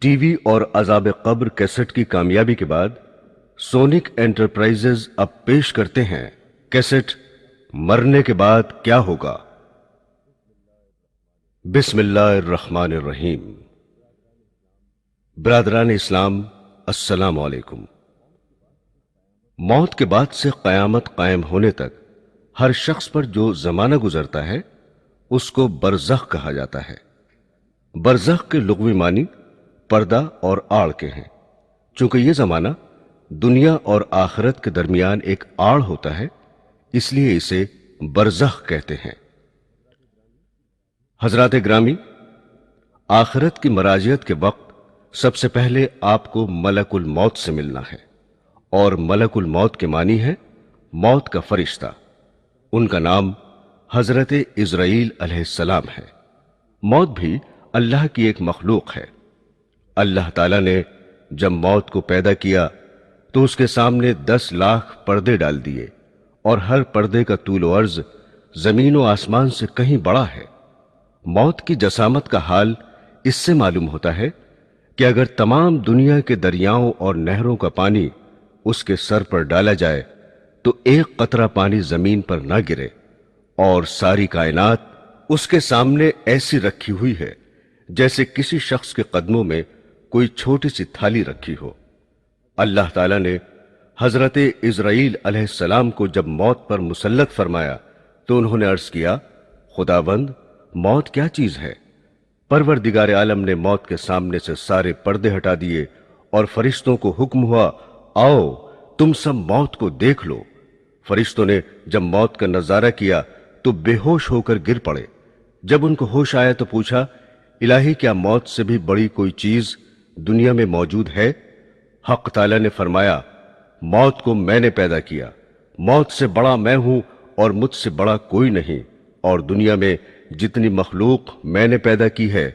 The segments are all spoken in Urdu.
ٹی وی اور عذاب قبر کیسٹ کی کامیابی کے بعد سونک انٹرپرائزز اب پیش کرتے ہیں کیسٹ مرنے کے بعد کیا ہوگا۔ بسم اللہ الرحمن الرحیم۔ برادران اسلام، السلام علیکم۔ موت کے بعد سے قیامت قائم ہونے تک ہر شخص پر جو زمانہ گزرتا ہے اس کو برزخ کہا جاتا ہے۔ برزخ کے لغوی معنی پردہ اور آڑ کے ہیں۔ چونکہ یہ زمانہ دنیا اور آخرت کے درمیان ایک آڑ ہوتا ہے، اس لیے اسے برزخ کہتے ہیں۔ حضرات گرامی، آخرت کی مراجعت کے وقت سب سے پہلے آپ کو ملک الموت سے ملنا ہے، اور ملک الموت کے معنی ہے موت کا فرشتہ۔ ان کا نام حضرت عزرائیل علیہ السلام ہے۔ موت بھی اللہ کی ایک مخلوق ہے۔ اللہ تعالیٰ نے جب موت کو پیدا کیا تو اس کے سامنے 10 لاکھ پردے ڈال دیے، اور ہر پردے کا طول و عرض زمین و آسمان سے کہیں بڑا ہے۔ موت کی جسامت کا حال اس سے معلوم ہوتا ہے کہ اگر تمام دنیا کے دریاؤں اور نہروں کا پانی اس کے سر پر ڈالا جائے تو ایک قطرہ پانی زمین پر نہ گرے، اور ساری کائنات اس کے سامنے ایسی رکھی ہوئی ہے جیسے کسی شخص کے قدموں میں کوئی چھوٹی سی تھالی رکھی ہو۔ اللہ تعالیٰ نے حضرت عزرائیل علیہ السلام کو جب موت پر مسلط فرمایا تو انہوں نے عرض کیا، خداوند، موت کیا چیز ہے؟ پروردگار عالم نے موت کے سامنے سے سارے پردے ہٹا دیے اور فرشتوں کو حکم ہوا، آؤ تم سب موت کو دیکھ لو۔ فرشتوں نے جب موت کا نظارہ کیا تو بے ہوش ہو کر گر پڑے۔ جب ان کو ہوش آیا تو پوچھا، الہی، کیا موت سے بھی بڑی کوئی چیز دنیا میں موجود ہے؟ حق تعالیٰ نے فرمایا، موت کو میں نے پیدا کیا، موت سے بڑا میں ہوں اور مجھ سے بڑا کوئی نہیں، اور دنیا میں جتنی مخلوق میں نے پیدا کی ہے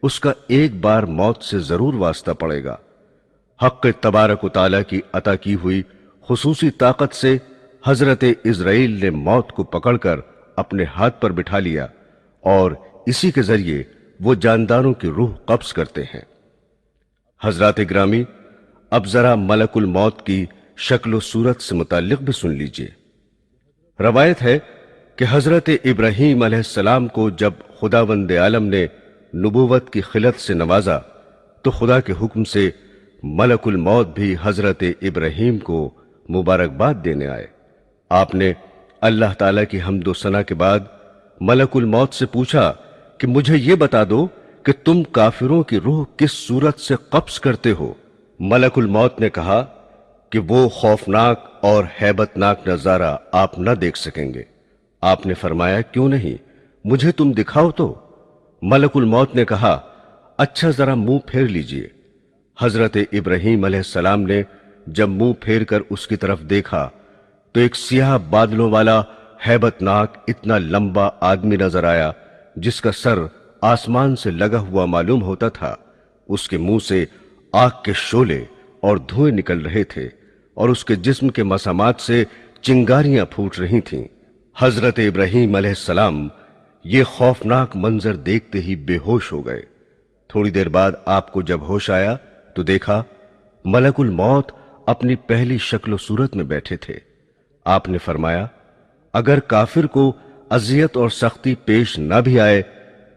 اس کا ایک بار موت سے ضرور واسطہ پڑے گا۔ حق تبارک و تعالیٰ کی عطا کی ہوئی خصوصی طاقت سے حضرت عزرائیل نے موت کو پکڑ کر اپنے ہاتھ پر بٹھا لیا، اور اسی کے ذریعے وہ جانداروں کی روح قبض کرتے ہیں۔ حضرات گرامی، اب ذرا ملک الموت کی شکل و صورت سے متعلق بھی سن لیجئے۔ روایت ہے کہ حضرت ابراہیم علیہ السلام کو جب خداوند عالم نے نبوت کی خلت سے نوازا تو خدا کے حکم سے ملک الموت بھی حضرت ابراہیم کو مبارکباد دینے آئے۔ آپ نے اللہ تعالیٰ کی حمد و ثنا کے بعد ملک الموت سے پوچھا کہ مجھے یہ بتا دو کہ تم کافروں کی روح کس صورت سے قبض کرتے ہو؟ ملک الموت نے کہا کہ وہ خوفناک اور ہیبت ناک نظارہ آپ نہ دیکھ سکیں گے۔ آپ نے فرمایا، کیوں نہیں، مجھے تم دکھاؤ تو۔ ملک الموت نے کہا، اچھا ذرا منہ پھیر لیجئے۔ حضرت ابراہیم علیہ السلام نے جب منہ پھیر کر اس کی طرف دیکھا تو ایک سیاہ بادلوں والا ہیبت ناک اتنا لمبا آدمی نظر آیا جس کا سر آسمان سے لگا ہوا معلوم ہوتا تھا۔ اس کے منہ سے آگ کے شعلے اور دھوئیں نکل رہے تھے، اور اس کے جسم کے مسامات سے چنگاریاں پھوٹ رہی تھیں۔ حضرت ابراہیم علیہ السلام یہ خوفناک منظر دیکھتے ہی بے ہوش ہو گئے۔ تھوڑی دیر بعد آپ کو جب ہوش آیا تو دیکھا ملک الموت اپنی پہلی شکل و صورت میں بیٹھے تھے۔ آپ نے فرمایا، اگر کافر کو اذیت اور سختی پیش نہ بھی آئے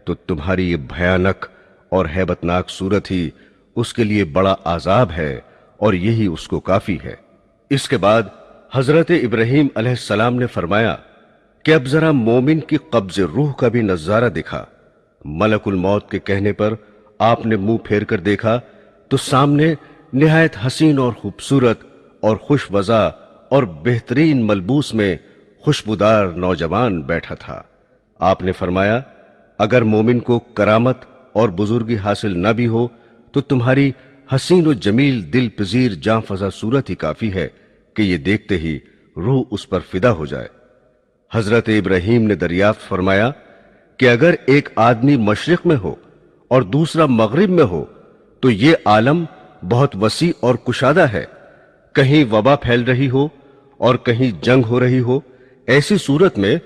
تو تمہاری یہ بھیانک اور ہیبت ناک صورت ہی اس کے لیے بڑا عذاب ہے، اور یہی اس کو کافی ہے۔ اس کے بعد حضرت ابراہیم علیہ السلام نے فرمایا کہ اب ذرا مومن کی قبض روح کا بھی نظارہ دکھا۔ ملک الموت کے کہنے پر آپ نے منہ پھیر کر دیکھا تو سامنے نہایت حسین اور خوبصورت اور خوش وضع اور بہترین ملبوس میں خوشبودار نوجوان بیٹھا تھا۔ آپ نے فرمایا، اگر مومن کو کرامت اور بزرگی حاصل نہ بھی ہو تو تمہاری حسین و جمیل دل پذیر جاں فضا صورت ہی کافی ہے کہ یہ دیکھتے ہی روح اس پر فدا ہو جائے۔ حضرت ابراہیم نے دریافت فرمایا کہ اگر ایک آدمی مشرق میں ہو اور دوسرا مغرب میں ہو تو یہ عالم بہت وسیع اور کشادہ ہے، کہیں وبا پھیل رہی ہو اور کہیں جنگ ہو رہی ہو، ایسی صورت میں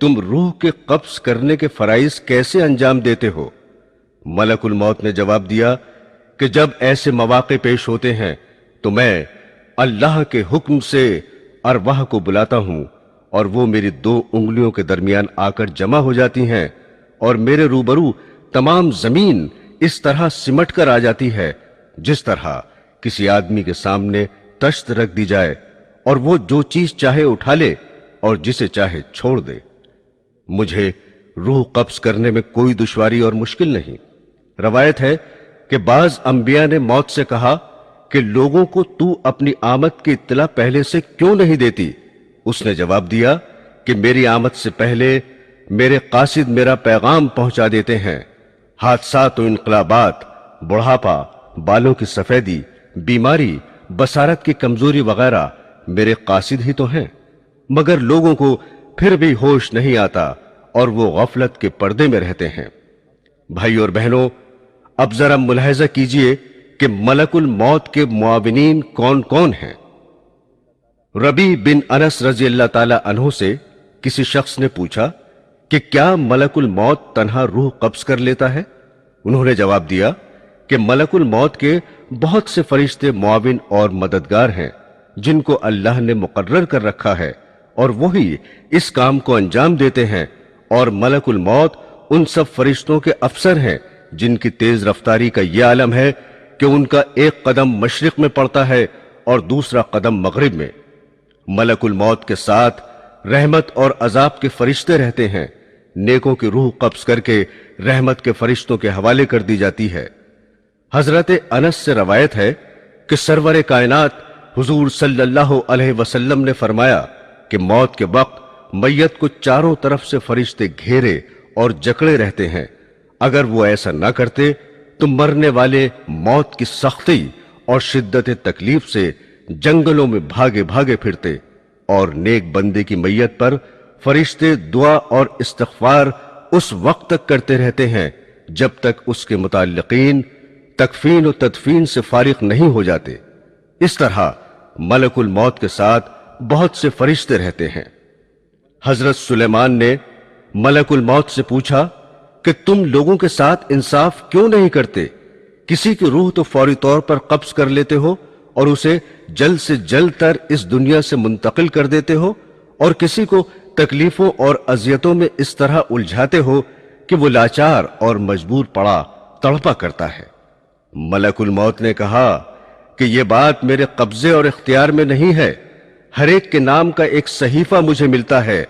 تم روح کے قبض کرنے کے فرائض کیسے انجام دیتے ہو؟ ملک الموت نے جواب دیا کہ جب ایسے مواقع پیش ہوتے ہیں تو میں اللہ کے حکم سے ارواح کو بلاتا ہوں اور وہ میری 2 انگلیوں کے درمیان آ کر جمع ہو جاتی ہیں اور میرے روبرو تمام زمین اس طرح سمٹ کر آ جاتی ہے جس طرح کسی آدمی کے سامنے تشت رکھ دی جائے اور وہ جو چیز چاہے اٹھا لے اور جسے چاہے چھوڑ دے۔ مجھے روح قبض کرنے میں کوئی دشواری اور مشکل نہیں۔ روایت ہے کہ بعض انبیاء نے موت سے کہا کہ لوگوں کو تو اپنی آمد کی اطلاع پہلے سے کیوں نہیں دیتی؟ اس نے جواب دیا کہ میری آمد سے پہلے میرے قاصد میرا پیغام پہنچا دیتے ہیں۔ حادثات و انقلابات، بڑھاپا، بالوں کی سفیدی، بیماری، بصارت کی کمزوری وغیرہ میرے قاصد ہی تو ہیں، مگر لوگوں کو پھر بھی ہوش نہیں آتا اور وہ غفلت کے پردے میں رہتے ہیں۔ بھائی اور بہنوں، اب ذرا ملاحظہ کیجئے کہ ملک الموت کے معاونین کون کون ہیں۔ ربیع بن انس رضی اللہ تعالی عنہ سے کسی شخص نے پوچھا کہ کیا ملک الموت تنہا روح قبض کر لیتا ہے؟ انہوں نے جواب دیا کہ ملک الموت کے بہت سے فرشتے معاون اور مددگار ہیں جن کو اللہ نے مقرر کر رکھا ہے اور وہی اس کام کو انجام دیتے ہیں، اور ملک الموت ان سب فرشتوں کے افسر ہیں جن کی تیز رفتاری کا یہ عالم ہے کہ ان کا ایک قدم مشرق میں پڑتا ہے اور دوسرا قدم مغرب میں۔ ملک الموت کے ساتھ رحمت اور عذاب کے فرشتے رہتے ہیں۔ نیکوں کی روح قبض کر کے رحمت کے فرشتوں کے حوالے کر دی جاتی ہے۔ حضرت انس سے روایت ہے کہ سرور کائنات حضور صلی اللہ علیہ وسلم نے فرمایا کہ موت کے وقت میت کو چاروں طرف سے فرشتے گھیرے اور جکڑے رہتے ہیں۔ اگر وہ ایسا نہ کرتے تو مرنے والے موت کی سختی اور شدت تکلیف سے جنگلوں میں بھاگے بھاگے پھرتے، اور نیک بندے کی میت پر فرشتے دعا اور استغفار اس وقت تک کرتے رہتے ہیں جب تک اس کے متعلقین تکفین و تدفین سے فارغ نہیں ہو جاتے۔ اس طرح ملک الموت کے ساتھ بہت سے فرشتے رہتے ہیں۔ حضرت سلیمان نے ملک الموت سے پوچھا کہ تم لوگوں کے ساتھ انصاف کیوں نہیں کرتے؟ کسی کی روح تو فوری طور پر قبض کر لیتے ہو اور اسے جلد سے جلد تر اس دنیا سے منتقل کر دیتے ہو، اور کسی کو تکلیفوں اور اذیتوں میں اس طرح الجھاتے ہو کہ وہ لاچار اور مجبور پڑا تڑپا کرتا ہے۔ ملک الموت نے کہا کہ یہ بات میرے قبضے اور اختیار میں نہیں ہے، ہر ایک کے نام کا ایک صحیفہ مجھے ملتا ہے،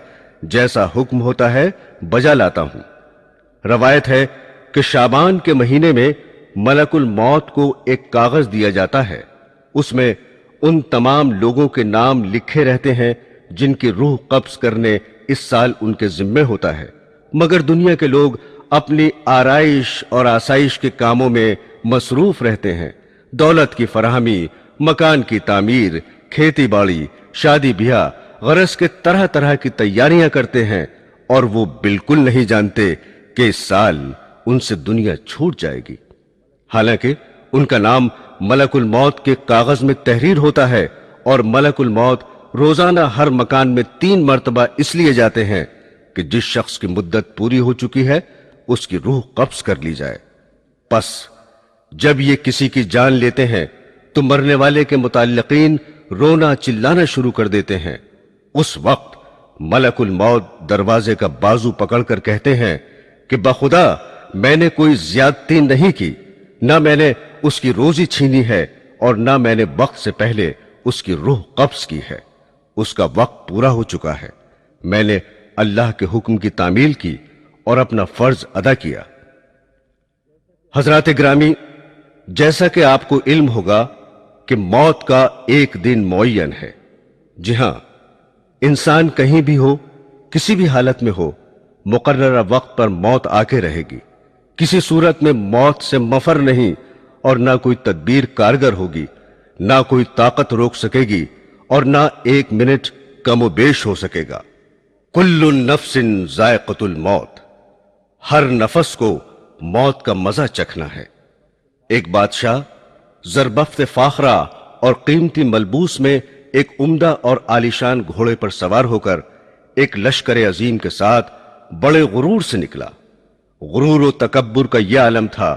جیسا حکم ہوتا ہے بجا لاتا ہوں۔ روایت ہے کہ شعبان کے مہینے میں ملک الموت کو ایک کاغذ دیا جاتا ہے، اس میں ان تمام لوگوں کے نام لکھے رہتے ہیں جن کی روح قبض کرنے اس سال ان کے ذمے ہوتا ہے، مگر دنیا کے لوگ اپنی آرائش اور آسائش کے کاموں میں مصروف رہتے ہیں۔ دولت کی فراہمی، مکان کی تعمیر، کھیتی باڑی، شادی بیاہ، غرض کے طرح طرح کی تیاریاں کرتے ہیں، اور وہ بالکل نہیں جانتے کہ اس سال ان سے دنیا چھوٹ جائے گی۔ حالانکہ ان کا نام ملک الموت کے کاغذ میں تحریر ہوتا ہے، اور ملک الموت روزانہ ہر مکان میں 3 مرتبہ اس لیے جاتے ہیں کہ جس شخص کی مدت پوری ہو چکی ہے اس کی روح قبض کر لی جائے۔ پس جب یہ کسی کی جان لیتے ہیں تو مرنے والے کے متعلقین رونا چلانا شروع کر دیتے ہیں۔ اس وقت ملک الموت دروازے کا بازو پکڑ کر کہتے ہیں کہ بخدا میں نے کوئی زیادتی نہیں کی، نہ میں نے اس کی روزی چھینی ہے اور نہ میں نے وقت سے پہلے اس کی روح قبض کی ہے۔ اس کا وقت پورا ہو چکا ہے، میں نے اللہ کے حکم کی تعمیل کی اور اپنا فرض ادا کیا۔ حضرات گرامی، جیسا کہ آپ کو علم ہوگا کہ موت کا ایک دن معین ہے۔ جی ہاں، انسان کہیں بھی ہو، کسی بھی حالت میں ہو، مقررہ وقت پر موت آ کے رہے گی۔ کسی صورت میں موت سے مفر نہیں، اور نہ کوئی تدبیر کارگر ہوگی، نہ کوئی طاقت روک سکے گی، اور نہ ایک منٹ کم و بیش ہو سکے گا۔ کل نفس ذائقۃ الموت، ہر نفس کو موت کا مزہ چکھنا ہے۔ ایک بادشاہ زربفت فاخرہ اور قیمتی ملبوس میں ایک عمدہ اور عالیشان گھوڑے پر سوار ہو کر ایک لشکر عظیم کے ساتھ بڑے غرور سے نکلا۔ غرور و تکبر کا یہ عالم تھا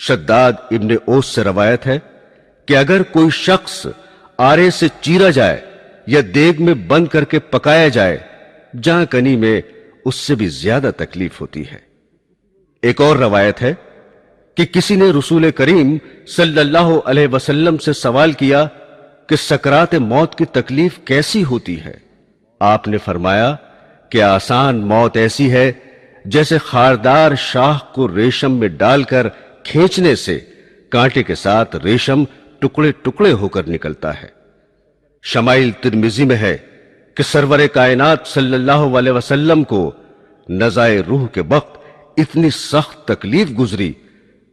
شداد ابن اوس سے روایت ہے کہ اگر کوئی شخص آرے سے چیرا جائے یا دیگ میں بند کر کے پکایا جائے، جہاں کنی میں اس سے بھی زیادہ تکلیف ہوتی ہے۔ ایک اور روایت ہے کہ کسی نے رسول کریم صلی اللہ علیہ وسلم سے سوال کیا کہ سکرات موت کی تکلیف کیسی ہوتی ہے؟ آپ نے فرمایا کہ آسان موت ایسی ہے جیسے خاردار شاہ کو ریشم میں ڈال کر کھینچنے سے کانٹے کے ساتھ ریشم ٹکڑے ٹکڑے ہو کر نکلتا ہے۔ شمائل ترمذی میں ہے کہ سرور کائنات صلی اللہ علیہ وسلم کو نزائے روح کے وقت اتنی سخت تکلیف گزری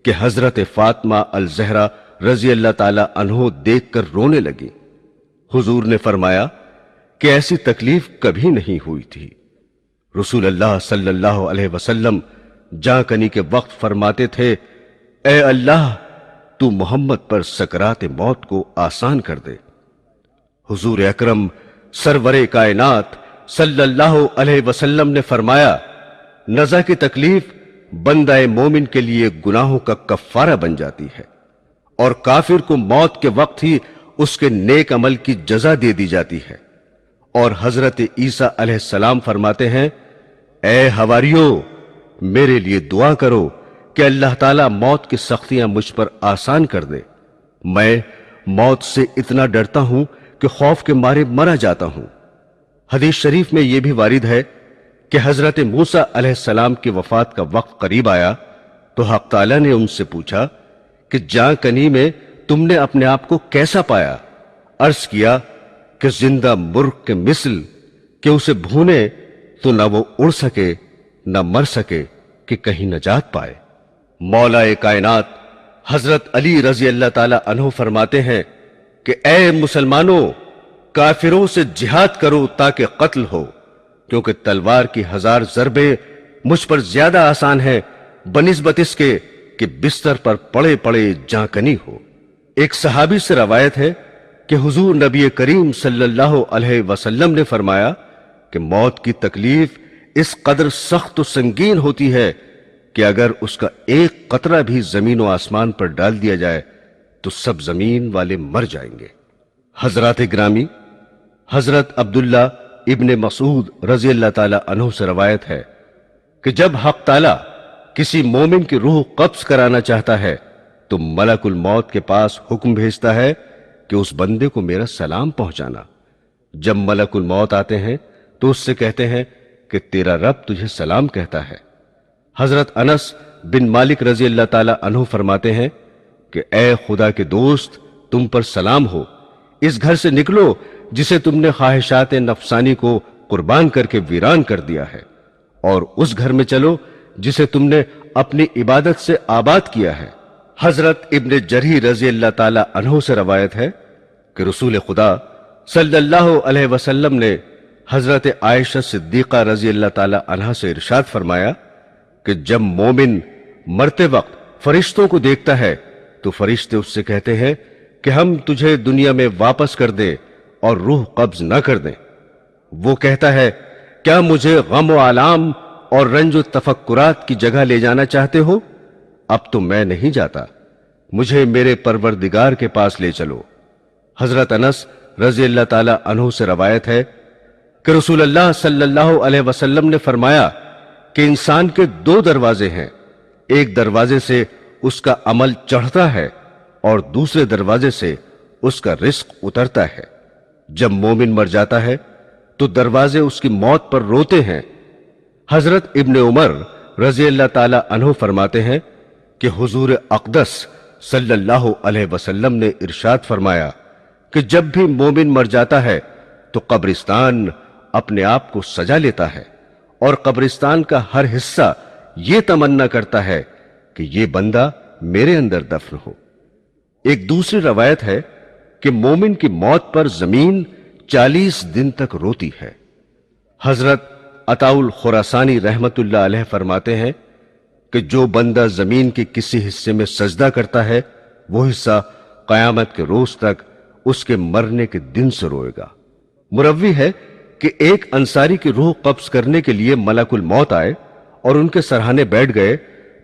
کہ حضرت فاطمہ الزہرا رضی اللہ تعالی عنہ دیکھ کر رونے لگی۔ حضور نے فرمایا کہ ایسی تکلیف کبھی نہیں ہوئی تھی۔ رسول اللہ صلی اللہ علیہ وسلم جاں کنی کے وقت فرماتے تھے، اے اللہ تو محمد پر سکرات موت کو آسان کر دے۔ حضور اکرم سرور کائنات صلی اللہ علیہ وسلم نے فرمایا، نزع کی تکلیف بندہ مومن کے لیے گناہوں کا کفارہ بن جاتی ہے، اور کافر کو موت کے وقت ہی اس کے نیک عمل کی جزا دے دی جاتی ہے۔ اور حضرت عیسیٰ علیہ السلام فرماتے ہیں، اے حواریو، میرے لیے دعا کرو کہ اللہ تعالیٰ موت کی سختیاں مجھ پر آسان کر دے۔ میں موت سے اتنا ڈرتا ہوں کہ خوف کے مارے مرا جاتا ہوں۔ حدیث شریف میں یہ بھی وارد ہے کہ حضرت موسیٰ علیہ السلام کی وفات کا وقت قریب آیا تو حق تعالیٰ نے ان سے پوچھا کہ جاں کنی میں تم نے اپنے آپ کو کیسا پایا؟ عرض کیا کہ زندہ مرغ کے مثل، کہ اسے بھونے تو نہ وہ اڑ سکے نہ مر سکے کہ کہیں نجات پائے۔ مولا کائنات حضرت علی رضی اللہ تعالی عنہ فرماتے ہیں کہ اے مسلمانوں، کافروں سے جہاد کرو تاکہ قتل ہو، کیونکہ تلوار کی 1000 ضربیں مجھ پر زیادہ آسان ہے بنسبت اس کے کہ بستر پر پڑے پڑے جاں کنی ہو۔ ایک صحابی سے روایت ہے کہ حضور نبی کریم صلی اللہ علیہ وسلم نے فرمایا کہ موت کی تکلیف اس قدر سخت و سنگین ہوتی ہے کہ اگر اس کا ایک قطرہ بھی زمین و آسمان پر ڈال دیا جائے تو سب زمین والے مر جائیں گے۔ حضرات گرامی، حضرت عبداللہ ابن مسعود رضی اللہ تعالی عنہ سے روایت ہے کہ جب حق تعالی کسی مومن کی روح قبض کرانا چاہتا ہے تو ملک الموت کے پاس حکم بھیجتا ہے کہ اس بندے کو میرا سلام پہنچانا۔ جب ملک الموت آتے ہیں تو اس سے کہتے ہیں کہ تیرا رب تجھے سلام کہتا ہے۔ حضرت انس بن مالک رضی اللہ تعالی عنہ فرماتے ہیں کہ اے خدا کے دوست، تم پر سلام ہو، اس گھر سے نکلو جسے تم نے خواہشات نفسانی کو قربان کر کے ویران کر دیا ہے، اور اس گھر میں چلو جسے تم نے اپنی عبادت سے آباد کیا ہے۔ حضرت ابن جریر رضی اللہ تعالی عنہ سے روایت ہے کہ رسول خدا صلی اللہ علیہ وسلم نے حضرت عائشہ صدیقہ رضی اللہ تعالی عنہ سے ارشاد فرمایا کہ جب مومن مرتے وقت فرشتوں کو دیکھتا ہے تو فرشتے اس سے کہتے ہیں کہ ہم تجھے دنیا میں واپس کر دیں اور روح قبض نہ کر دیں۔ وہ کہتا ہے، کیا مجھے غم و آلام اور رنج و تفکرات کی جگہ لے جانا چاہتے ہو؟ اب تو میں نہیں جاتا، مجھے میرے پروردگار کے پاس لے چلو۔ حضرت انس رضی اللہ تعالی عنہ سے روایت ہے کہ رسول اللہ صلی اللہ علیہ وسلم نے فرمایا کہ انسان کے 2 دروازے ہیں، ایک دروازے سے اس کا عمل چڑھتا ہے اور دوسرے دروازے سے اس کا رزق اترتا ہے۔ جب مومن مر جاتا ہے تو دروازے اس کی موت پر روتے ہیں۔ حضرت ابن عمر رضی اللہ تعالی عنہ فرماتے ہیں کہ حضور اقدس صلی اللہ علیہ وسلم نے ارشاد فرمایا کہ جب بھی مومن مر جاتا ہے تو قبرستان اپنے آپ کو سجا لیتا ہے، اور قبرستان کا ہر حصہ یہ تمنا کرتا ہے کہ یہ بندہ میرے اندر دفن ہو۔ ایک دوسری روایت ہے کہ مومن کی موت پر زمین 40 دن تک روتی ہے۔ حضرت عطاء الخراسانی رحمت اللہ علیہ فرماتے ہیں کہ جو بندہ زمین کے کسی حصے میں سجدہ کرتا ہے وہ حصہ قیامت کے روز تک اس کے مرنے کے دن سے روئے گا۔ مروی ہے کہ ایک انصاری کی روح قبض کرنے کے لیے ملک الموت آئے اور ان کے سرہانے بیٹھ گئے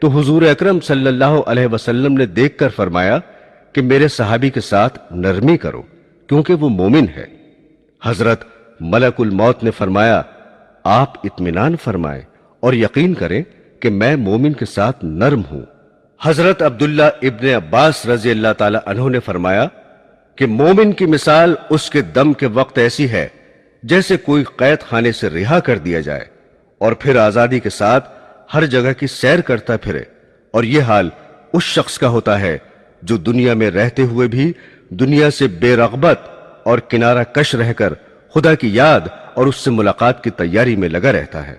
تو حضور اکرم صلی اللہ علیہ وسلم نے دیکھ کر فرمایا کہ میرے صحابی کے ساتھ نرمی کرو کیونکہ وہ مومن ہے۔ حضرت ملک الموت نے فرمایا آپ اطمینان فرمائیں اور یقین کریں کہ میں مومن کے ساتھ نرم ہوں۔ حضرت عبداللہ ابن عباس رضی اللہ تعالی عنہ نے فرمایا کہ مومن کی مثال اس کے دم کے وقت ایسی ہے جیسے کوئی قید خانے سے رہا کر دیا جائے اور پھر آزادی کے ساتھ ہر جگہ کی سیر کرتا پھرے، اور یہ حال اس شخص کا ہوتا ہے جو دنیا میں رہتے ہوئے بھی دنیا سے بے رغبت اور کنارہ کش رہ کر خدا کی یاد اور اس سے ملاقات کی تیاری میں لگا رہتا ہے۔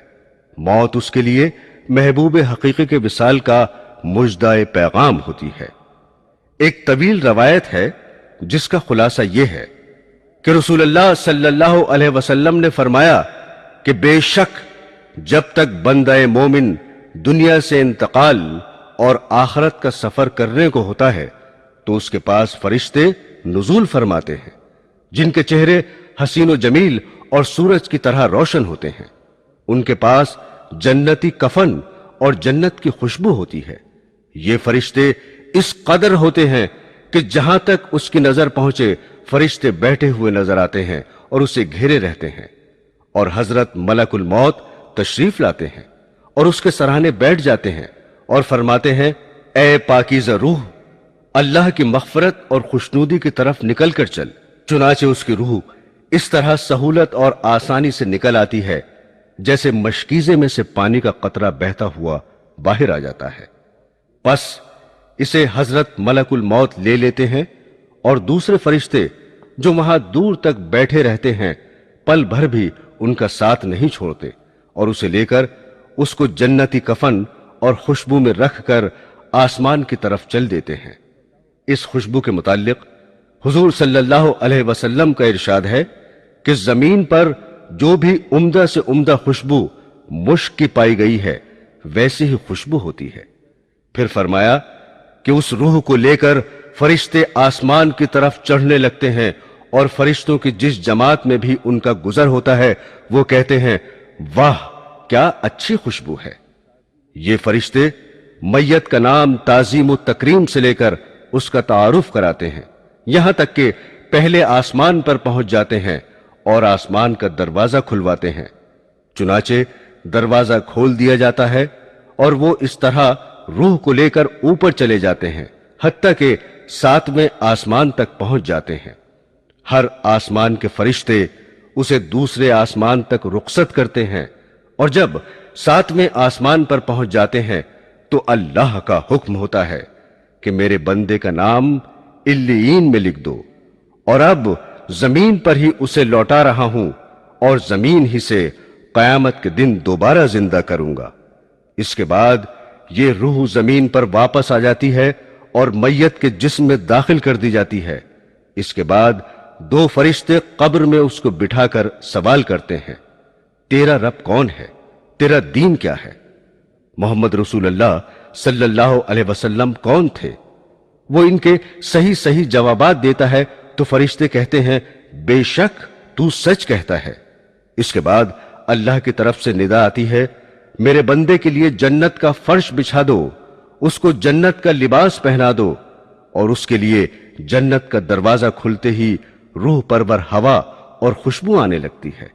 موت اس کے لیے محبوب حقیقی کے وصال کا مژدہ پیغام ہوتی ہے۔ ایک طویل روایت ہے جس کا خلاصہ یہ ہے کہ رسول اللہ صلی اللہ علیہ وسلم نے فرمایا کہ بے شک جب تک بندہ مومن دنیا سے انتقال اور آخرت کا سفر کرنے کو ہوتا ہے تو اس کے پاس فرشتے نزول فرماتے ہیں جن کے چہرے حسین و جمیل اور سورج کی طرح روشن ہوتے ہیں۔ ان کے پاس جنتی کفن اور جنت کی خوشبو ہوتی ہے۔ یہ فرشتے اس قدر ہوتے ہیں کہ جہاں تک اس کی نظر پہنچے فرشتے بیٹھے ہوئے نظر آتے ہیں اور اسے گھیرے رہتے ہیں، اور حضرت ملک الموت تشریف لاتے ہیں اور اس کے سرانے بیٹھ جاتے ہیں اور فرماتے ہیں اے پاکیزہ روح، اللہ کی مغفرت اور خوشنودی کی طرف نکل کر چل۔ چنانچہ اس کی روح اس طرح سہولت اور آسانی سے نکل آتی ہے جیسے مشکیزے میں سے پانی کا قطرہ بہتا ہوا باہر آ جاتا ہے۔ پس اسے حضرت ملک الموت لے لیتے ہیں، اور دوسرے فرشتے جو وہاں دور تک بیٹھے رہتے ہیں پل بھر بھی ان کا ساتھ نہیں چھوڑتے، اور اسے لے کر اس کو جنتی کفن اور خوشبو میں رکھ کر آسمان کی طرف چل دیتے ہیں۔ اس خوشبو کے متعلق حضور صلی اللہ علیہ وسلم کا ارشاد ہے کہ زمین پر جو بھی عمدہ سے عمدہ خوشبو مشک کی پائی گئی ہے ویسی ہی خوشبو ہوتی ہے۔ پھر فرمایا کہ اس روح کو لے کر فرشتے آسمان کی طرف چڑھنے لگتے ہیں، اور فرشتوں کی جس جماعت میں بھی ان کا گزر ہوتا ہے وہ کہتے ہیں واہ کیا اچھی خوشبو ہے۔ یہ فرشتے میت کا نام تعظیم و تکریم سے لے کر اس کا تعارف کراتے ہیں، یہاں تک کہ پہلے آسمان پر پہنچ جاتے ہیں اور آسمان کا دروازہ کھلواتے ہیں۔ چنانچہ دروازہ کھول دیا جاتا ہے اور وہ اس طرح روح کو لے کر اوپر چلے جاتے ہیں حتیٰ کہ 7ویں آسمان تک پہنچ جاتے ہیں۔ ہر آسمان کے فرشتے اسے دوسرے آسمان تک رخصت کرتے ہیں، اور جب 7ویں آسمان پر پہنچ جاتے ہیں تو اللہ کا حکم ہوتا ہے کہ میرے بندے کا نام علیین میں لکھ دو، اور اب زمین پر ہی اسے لوٹا رہا ہوں اور زمین ہی سے قیامت کے دن دوبارہ زندہ کروں گا۔ اس کے بعد یہ روح زمین پر واپس آ جاتی ہے اور میت کے جسم میں داخل کر دی جاتی ہے۔ اس کے بعد 2 فرشتے قبر میں اس کو بٹھا کر سوال کرتے ہیں تیرا رب کون ہے؟ تیرا دین کیا ہے؟ محمد رسول اللہ صلی اللہ علیہ وسلم کون تھے؟ وہ ان کے صحیح صحیح جوابات دیتا ہے تو فرشتے کہتے ہیں بے شک تو سچ کہتا ہے۔ اس کے بعد اللہ کی طرف سے ندا آتی ہے میرے بندے کے لیے جنت کا فرش بچھا دو، اس کو جنت کا لباس پہنا دو، اور اس کے لیے جنت کا دروازہ کھلتے ہی روح پرور ہوا اور خوشبو آنے لگتی ہے،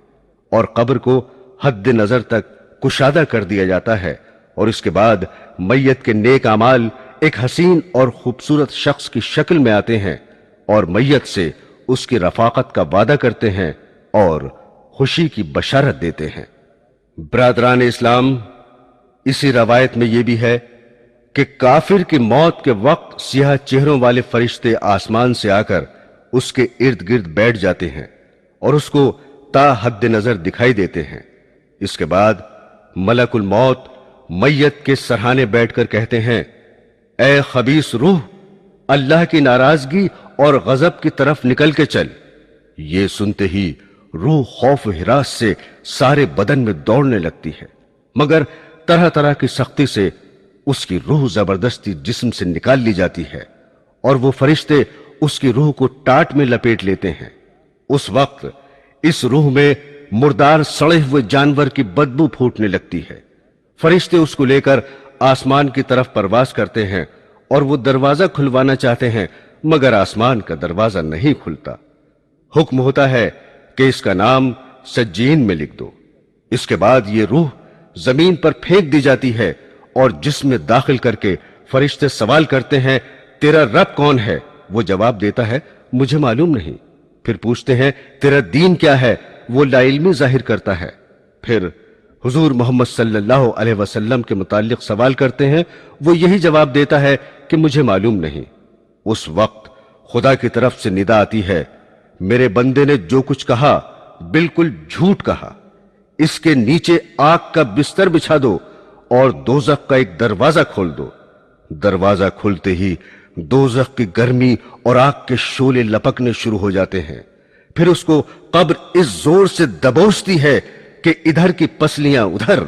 اور قبر کو حد نظر تک کشادہ کر دیا جاتا ہے، اور اس کے بعد میت کے نیک اعمال ایک حسین اور خوبصورت شخص کی شکل میں آتے ہیں اور میت سے اس کی رفاقت کا وعدہ کرتے ہیں اور خوشی کی بشارت دیتے ہیں۔ برادران اسلام، اسی روایت میں یہ بھی ہے کہ کافر کی موت کے وقت سیاہ چہروں والے فرشتے آسمان سے آ کر اس کے ارد گرد بیٹھ جاتے ہیں اور اس کو تا حد نظر دکھائی دیتے ہیں۔ اس کے بعد ملک الموت میت کے سرہانے بیٹھ کر کہتے ہیں اے خبیث روح، اللہ کی ناراضگی اور غضب کی طرف نکل کے چل۔ یہ سنتے ہی روح خوف و ہراس سے سارے بدن میں دوڑنے لگتی ہے، مگر طرح طرح کی سختی سے اس کی روح زبردستی جسم سے نکال لی جاتی ہے، اور وہ فرشتے اس کی روح کو ٹاٹ میں لپیٹ لیتے ہیں۔ اس وقت اس روح میں مردار سڑے ہوئے جانور کی بدبو پھوٹنے لگتی ہے۔ فرشتے اس کو لے کر آسمان کی طرف پرواز کرتے ہیں اور وہ دروازہ کھلوانا چاہتے ہیں مگر آسمان کا دروازہ نہیں کھلتا۔ حکم ہوتا ہے کہ اس کا نام سجین میں لکھ دو۔ اس کے بعد یہ روح زمین پر پھینک دی جاتی ہے اور جسم میں داخل کر کے فرشتے سوال کرتے ہیں تیرا رب کون ہے؟ وہ جواب دیتا ہے مجھے معلوم نہیں۔ پھر پوچھتے ہیں تیرا دین کیا ہے؟ وہ لا علمی ظاہر کرتا ہے۔ پھر حضور محمد صلی اللہ علیہ وسلم کے متعلق سوال کرتے ہیں، وہ یہی جواب دیتا ہے کہ مجھے معلوم نہیں۔ اس وقت خدا کی طرف سے ندا آتی ہے میرے بندے نے جو کچھ کہا بالکل جھوٹ کہا، اس کے نیچے آگ کا بستر بچھا دو اور دوزخ کا ایک دروازہ کھول دو۔ دروازہ کھلتے ہی دوزخ کی گرمی اور آگ کے شعلے لپکنے شروع ہو جاتے ہیں۔ پھر اس کو قبر اس زور سے دبوچتی ہے کہ ادھر کی پسلیاں ادھر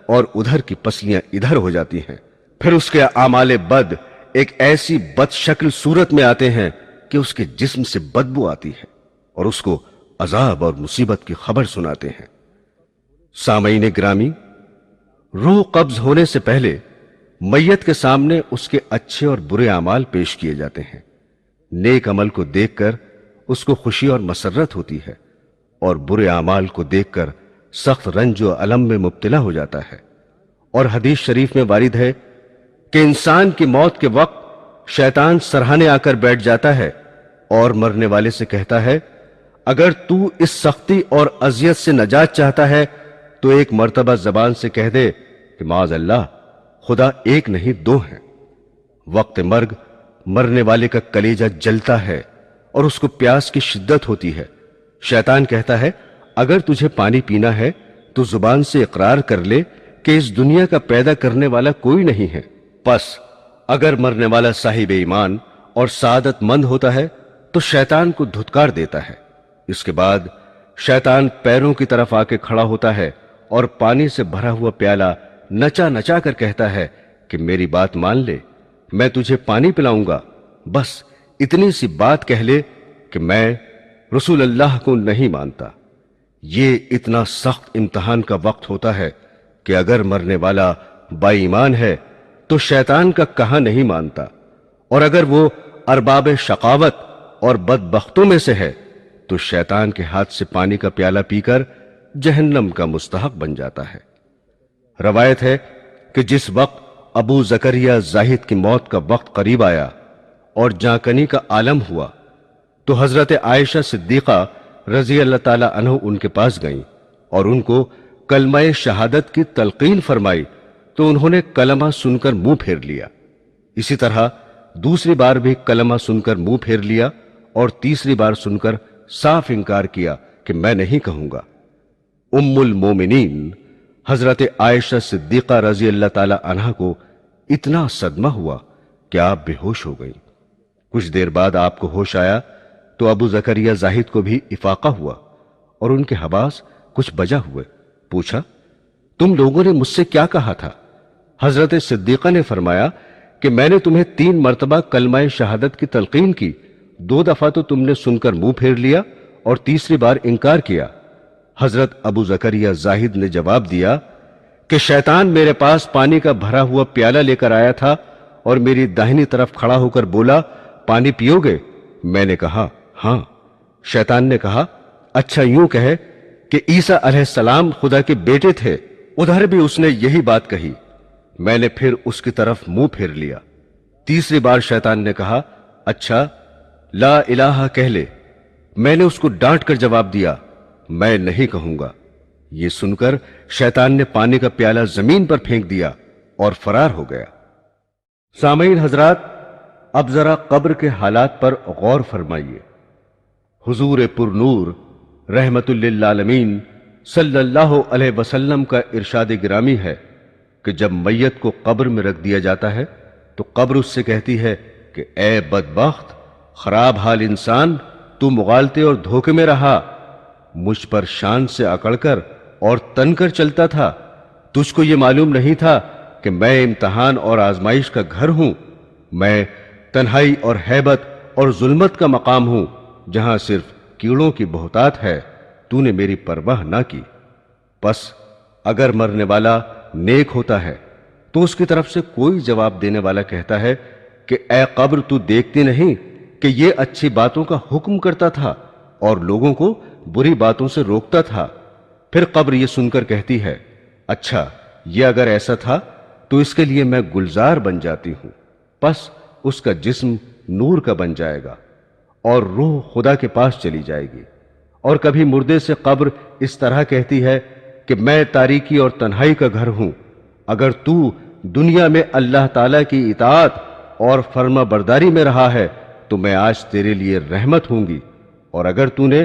اور ادھر کی پسلیاں ادھر ہو جاتی ہیں۔ پھر اس کے اعمال بد ایک ایسی بد شکل صورت میں آتے ہیں کہ اس کے جسم سے بدبو آتی ہے اور اس کو عذاب اور مصیبت کی خبر سناتے ہیں۔ سامعین گرامی، روح قبض ہونے سے پہلے میت کے سامنے اس کے اچھے اور برے اعمال پیش کیے جاتے ہیں۔ نیک عمل کو دیکھ کر اس کو خوشی اور مسرت ہوتی ہے اور برے اعمال کو دیکھ کر سخت رنج و الم میں مبتلا ہو جاتا ہے۔ اور حدیث شریف میں وارد ہے کہ انسان کی موت کے وقت شیطان سرہانے آ کر بیٹھ جاتا ہے اور مرنے والے سے کہتا ہے اگر تو اس سختی اور اذیت سے نجات چاہتا ہے تو ایک مرتبہ زبان سے کہہ دے کہ معاذ اللہ خدا ایک نہیں دو ہیں۔ وقت مرگ مرنے والے کا کلیجہ جلتا ہے اور اس کو پیاس کی شدت ہوتی ہے۔ شیطان کہتا ہے اگر تجھے پانی پینا ہے تو زبان سے اقرار کر لے کہ اس دنیا کا پیدا کرنے والا کوئی نہیں ہے۔ پس اگر مرنے والا صاحب ایمان اور سعادت مند ہوتا ہے تو شیطان کو دھتکار دیتا ہے۔ اس کے بعد شیطان پیروں کی طرف آ کے کھڑا ہوتا ہے اور پانی سے بھرا ہوا پیالہ نچا نچا کر کہتا ہے کہ میری بات مان لے، میں تجھے پانی پلاؤں گا، بس اتنی سی بات کہہ لے کہ میں رسول اللہ کو نہیں مانتا۔ یہ اتنا سخت امتحان کا وقت ہوتا ہے کہ اگر مرنے والا با ایمان ہے تو شیطان کا کہا نہیں مانتا، اور اگر وہ ارباب شقاوت اور بدبختوں میں سے ہے تو شیطان کے ہاتھ سے پانی کا پیالہ پی کر جہنم کا مستحق بن جاتا ہے۔ روایت ہے کہ جس وقت ابو زکریا زاہد کی موت کا وقت قریب آیا اور جانکنی کا عالم ہوا تو حضرت عائشہ صدیقہ رضی اللہ تعالی عنہ ان کے پاس گئیں اور ان کو کلمہ شہادت کی تلقین فرمائی تو انہوں نے کلمہ سن کر منہ پھیر لیا۔ اسی طرح دوسری بار بھی کلمہ سن کر منہ پھیر لیا اور تیسری بار سن کر صاف انکار کیا کہ میں نہیں کہوں گا۔ ام المومنین حضرت عائشہ صدیقہ رضی اللہ تعالی عنہ کو اتنا صدمہ ہوا کہ آپ بے ہوش ہو گئیں۔ کچھ دیر بعد آپ کو ہوش آیا تو ابو زکریا زاہد کو بھی افاقہ ہوا اور ان کے حواس کچھ بجا ہوئے۔ پوچھا تم لوگوں نے مجھ سے کیا کہا تھا؟ حضرت صدیقہ نے فرمایا کہ میں نے تمہیں 3 مرتبہ کلمہ شہادت کی تلقین کی، 2 دفعہ تو تم نے سن کر منہ پھیر لیا اور تیسری بار انکار کیا۔ حضرت ابو زکریا زاہد نے جواب دیا کہ شیطان میرے پاس پانی کا بھرا ہوا پیالہ لے کر آیا تھا اور میری داہنی طرف کھڑا ہو کر بولا پانی پیو گے؟ میں نے کہا ہاں۔ شیطان نے کہا اچھا یوں کہے کہ عیسیٰ علیہ السلام خدا کے بیٹے تھے۔ ادھر بھی اس نے یہی بات کہی۔ میں نے پھر اس کی طرف منہ پھیر لیا۔ تیسری بار شیطان نے کہا اچھا لا الہ کہہ لے۔ میں نے اس کو ڈانٹ کر جواب دیا میں نہیں کہوں گا۔ یہ سن کر شیطان نے پانی کا پیالہ زمین پر پھینک دیا اور فرار ہو گیا۔ سامعین حضرات، اب ذرا قبر کے حالات پر غور فرمائیے۔ حضور پر نور رحمت للعالمین صلی اللہ علیہ وسلم کا ارشاد گرامی ہے کہ جب میت کو قبر میں رکھ دیا جاتا ہے تو قبر اس سے کہتی ہے کہ اے بدبخت، خراب حال انسان، تو مغالطے اور دھوکے میں رہا، مجھ پر شان سے اکڑ کر اور تن کر چلتا تھا۔ تجھ کو یہ معلوم نہیں تھا کہ میں امتحان اور آزمائش کا گھر ہوں، میں تنہائی اور ہیبت اور ظلمت کا مقام ہوں جہاں صرف کیڑوں کی بہتات ہے، تو نے میری پرواہ نہ کی۔ پس اگر مرنے والا نیک ہوتا ہے تو اس کی طرف سے کوئی جواب دینے والا کہتا ہے کہ اے قبر، تو دیکھتی نہیں کہ یہ اچھی باتوں کا حکم کرتا تھا اور لوگوں کو بری باتوں سے روکتا تھا؟ پھر قبر یہ سن کر کہتی ہے، اچھا، یہ اگر ایسا تھا تو اس کے لیے میں گلزار بن جاتی ہوں، پس اس کا جسم نور کا بن جائے گا اور روح خدا کے پاس چلی جائے گی۔ اور کبھی مردے سے قبر اس طرح کہتی ہے کہ میں تاریکی اور تنہائی کا گھر ہوں، اگر تو دنیا میں اللہ تعالی کی اطاعت اور فرما برداری میں رہا ہے تو میں آج تیرے لیے رحمت ہوں گی، اور اگر تو نے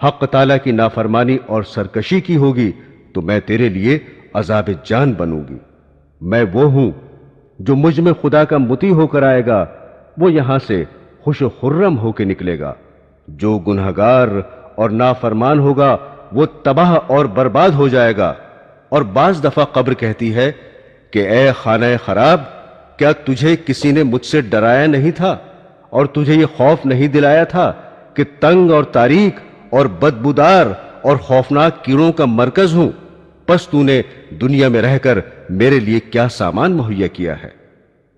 حق تعالی کی نافرمانی اور سرکشی کی ہوگی تو میں تیرے لیے عذاب جان بنوں گی۔ میں وہ ہوں جو مجھ میں خدا کا مطیع ہو کر آئے گا، وہ یہاں سے خوش و خرم ہو کے نکلے گا۔ جو گنہگار اور نافرمان ہوگا وہ تباہ اور برباد ہو جائے گا۔ اور بعض دفعہ قبر کہتی ہے کہ اے خانہ خراب، کیا تجھے کسی نے مجھ سے ڈرایا نہیں تھا اور تجھے یہ خوف نہیں دلایا تھا کہ تنگ اور تاریک اور بدبودار اور خوفناک کیڑوں کا مرکز ہوں؟ پس تو نے دنیا میں رہ کر میرے لیے کیا سامان مہیا کیا ہے؟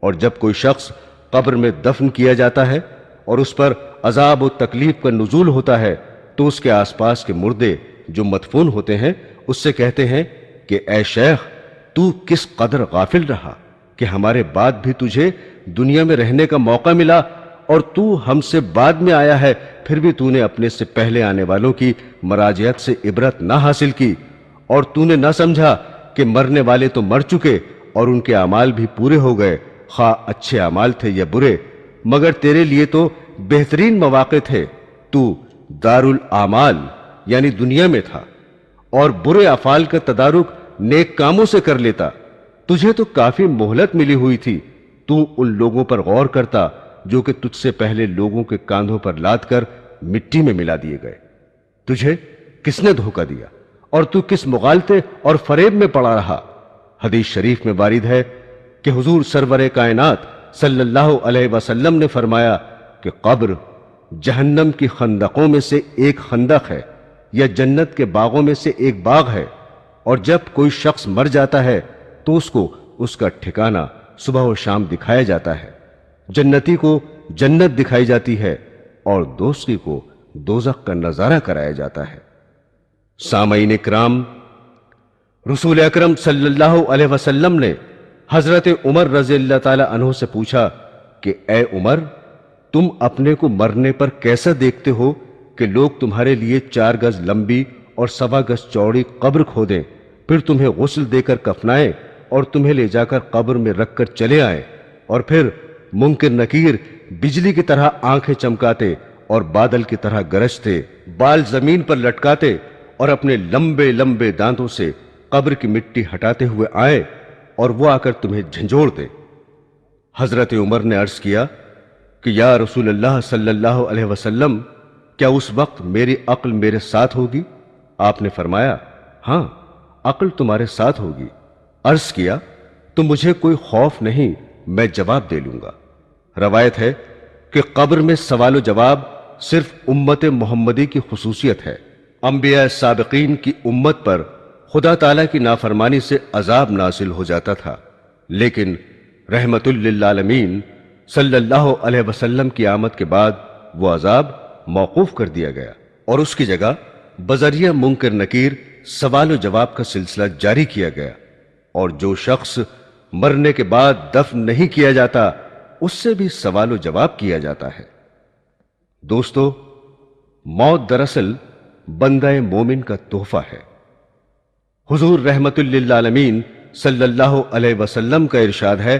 اور جب کوئی شخص قبر میں دفن کیا جاتا ہے اور اس پر عذاب و تکلیف کا نزول ہوتا ہے تو اس کے آس پاس کے مردے جو مدفون ہوتے ہیں اس سے کہتے ہیں کہ اے شیخ، تو کس قدر غافل رہا کہ ہمارے بعد بھی تجھے دنیا میں رہنے کا موقع ملا، اور تو ہم سے بعد میں آیا ہے، پھر بھی تو نے اپنے سے پہلے آنے والوں کی مراجعت سے عبرت نہ حاصل کی، اور تو نے نہ سمجھا کہ مرنے والے تو مر چکے اور ان کے اعمال بھی پورے ہو گئے، خواہ اچھے اعمال تھے یا برے، مگر تیرے لیے تو بہترین مواقع تھے۔ تو دارالاعمال یعنی دنیا میں تھا اور برے افعال کا تدارک نیک کاموں سے کر لیتا۔ تجھے تو کافی مہلت ملی ہوئی تھی، تو ان لوگوں پر غور کرتا جو کہ تجھ سے پہلے لوگوں کے کاندھوں پر لاد کر مٹی میں ملا دیے گئے۔ تجھے کس نے دھوکہ دیا اور تو کس مغالطے اور فریب میں پڑا رہا؟ حدیث شریف میں وارد ہے کہ حضور سرور کائنات صلی اللہ علیہ وسلم نے فرمایا کہ قبر جہنم کی خندقوں میں سے ایک خندق ہے یا جنت کے باغوں میں سے ایک باغ ہے، اور جب کوئی شخص مر جاتا ہے تو اس کو اس کا ٹھکانہ صبح و شام دکھایا جاتا ہے۔ جنتی کو جنت دکھائی جاتی ہے اور دوزخی کو دوزخ کا نظارہ کرایا جاتا ہے۔ سامعین کرام، رسول اکرم صلی اللہ علیہ وسلم نے حضرت عمر رضی اللہ تعالی عنہ سے پوچھا کہ اے عمر، تم اپنے کو مرنے پر کیسا دیکھتے ہو کہ لوگ تمہارے لیے 4 گز لمبی اور 1.25 گز چوڑی قبر کھودیں، پھر تمہیں غسل دے کر کفنائیں اور تمہیں لے جا کر قبر میں رکھ کر چلے آئیں، اور پھر منکر نکیر بجلی کی طرح آنکھیں چمکاتے اور بادل کی طرح گرجتے، بال زمین پر لٹکاتے اور اپنے لمبے لمبے دانتوں سے قبر کی مٹی ہٹاتے ہوئے آئیں اور وہ آ کر تمہیں جھنجھوڑ دے؟ حضرت عمر نے عرض کیا کہ یا رسول اللہ صلی اللہ علیہ وسلم، کیا اس وقت میری عقل میرے ساتھ ہوگی؟ آپ نے فرمایا، ہاں، عقل تمہارے ساتھ ہوگی۔ عرض کیا، تو مجھے کوئی خوف نہیں، میں جواب دے لوں گا۔ روایت ہے کہ قبر میں سوال و جواب صرف امت محمدی کی خصوصیت ہے۔ انبیاء سابقین کی امت پر خدا تعالیٰ کی نافرمانی سے عذاب نازل ہو جاتا تھا، لیکن رحمت للعالمین صلی اللہ علیہ وسلم کی آمد کے بعد وہ عذاب موقوف کر دیا گیا اور اس کی جگہ بذریعہ منکر نکیر سوال و جواب کا سلسلہ جاری کیا گیا، اور جو شخص مرنے کے بعد دفن نہیں کیا جاتا اس سے بھی سوال و جواب کیا جاتا ہے۔ دوستو، موت دراصل بندہ مومن کا تحفہ ہے۔ حضور رحمت للعالمین صلی اللہ علیہ وسلم کا ارشاد ہے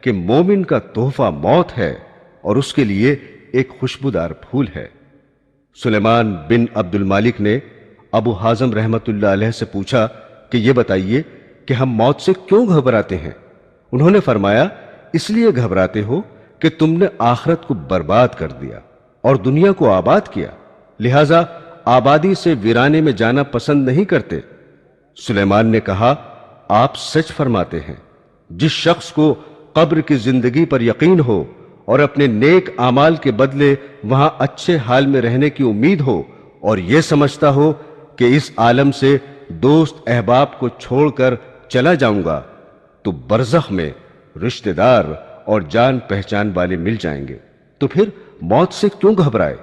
کہ مومن کا تحفہ موت ہے اور اس کے لیے ایک خوشبودار پھول ہے۔ سلیمان بن عبد المالک نے ابو حازم رحمت اللہ علیہ سے پوچھا کہ یہ بتائیے کہ ہم موت سے کیوں گھبراتے ہیں؟ انہوں نے فرمایا، اس لیے گھبراتے ہو کہ تم نے آخرت کو برباد کر دیا اور دنیا کو آباد کیا، لہذا آبادی سے ویرانے میں جانا پسند نہیں کرتے۔ سلیمان نے کہا، آپ سچ فرماتے ہیں۔ جس شخص کو قبر کی زندگی پر یقین ہو اور اپنے نیک اعمال کے بدلے وہاں اچھے حال میں رہنے کی امید ہو اور یہ سمجھتا ہو کہ اس عالم سے دوست احباب کو چھوڑ کر چلا جاؤں گا، تو برزخ میں رشتہ دار اور جان پہچان والے مل جائیں گے، تو پھر موت سے کیوں گھبرائے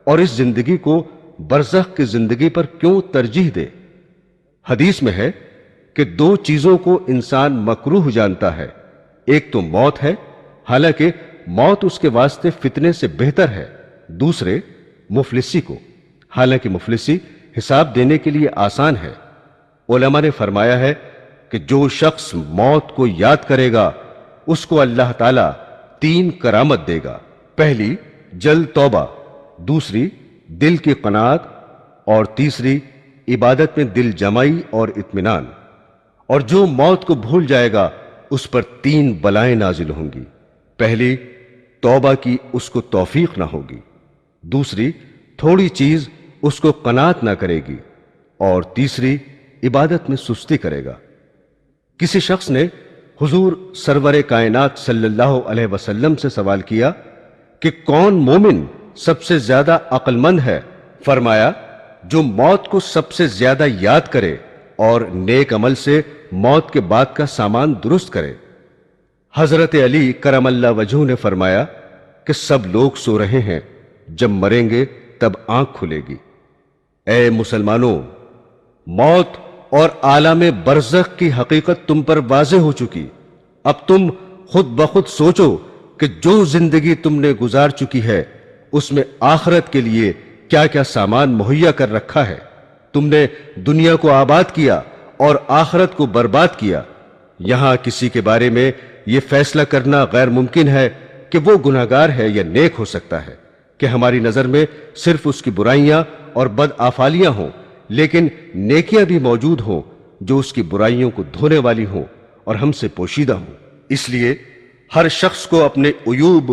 اور اس زندگی کو برزخ کی زندگی پر کیوں ترجیح دے؟ حدیث میں ہے کہ دو چیزوں کو انسان مکروہ جانتا ہے، ایک تو موت ہے، حالانکہ موت اس کے واسطے فتنے سے بہتر ہے، دوسرے مفلسی کو، حالانکہ مفلسی حساب دینے کے لیے آسان ہے۔ علماء نے فرمایا ہے کہ جو شخص موت کو یاد کرے گا اس کو اللہ تعالیٰ 3 کرامت دے گا۔ پہلی جلد توبہ، دوسری دل کی قناعت، اور تیسری عبادت میں دل جمائی اور اطمینان۔ اور جو موت کو بھول جائے گا اس پر 3 بلائیں نازل ہوں گی۔ پہلی توبہ کی اس کو توفیق نہ ہوگی، دوسری تھوڑی چیز اس کو قناعت نہ کرے گی، اور تیسری عبادت میں سستی کرے گا۔ کسی شخص نے حضور سرور کائنات صلی اللہ علیہ وسلم سے سوال کیا کہ کون مومن سب سے زیادہ عقل مند ہے؟ فرمایا جو موت کو سب سے زیادہ یاد کرے اور نیک عمل سے موت کے بعد کا سامان درست کرے۔ حضرت علی کرم اللہ وجہہ نے فرمایا کہ سب لوگ سو رہے ہیں، جب مریں گے تب آنکھ کھلے گی۔ اے مسلمانوں، موت اور عالم برزخ کی حقیقت تم پر واضح ہو چکی۔ اب تم خود بخود سوچو کہ جو زندگی تم نے گزار چکی ہے اس میں آخرت کے لیے کیا کیا سامان مہیا کر رکھا ہے۔ تم نے دنیا کو آباد کیا اور آخرت کو برباد کیا۔ یہاں کسی کے بارے میں یہ فیصلہ کرنا غیر ممکن ہے کہ وہ گناہگار ہے یا نیک ہو سکتا ہے کہ ہماری نظر میں صرف اس کی برائیاں اور بدآفالیاں ہوں، لیکن نیکیاں بھی موجود ہوں جو اس کی برائیوں کو دھونے والی ہوں اور ہم سے پوشیدہ ہوں۔ اس لیے ہر شخص کو اپنے عیوب،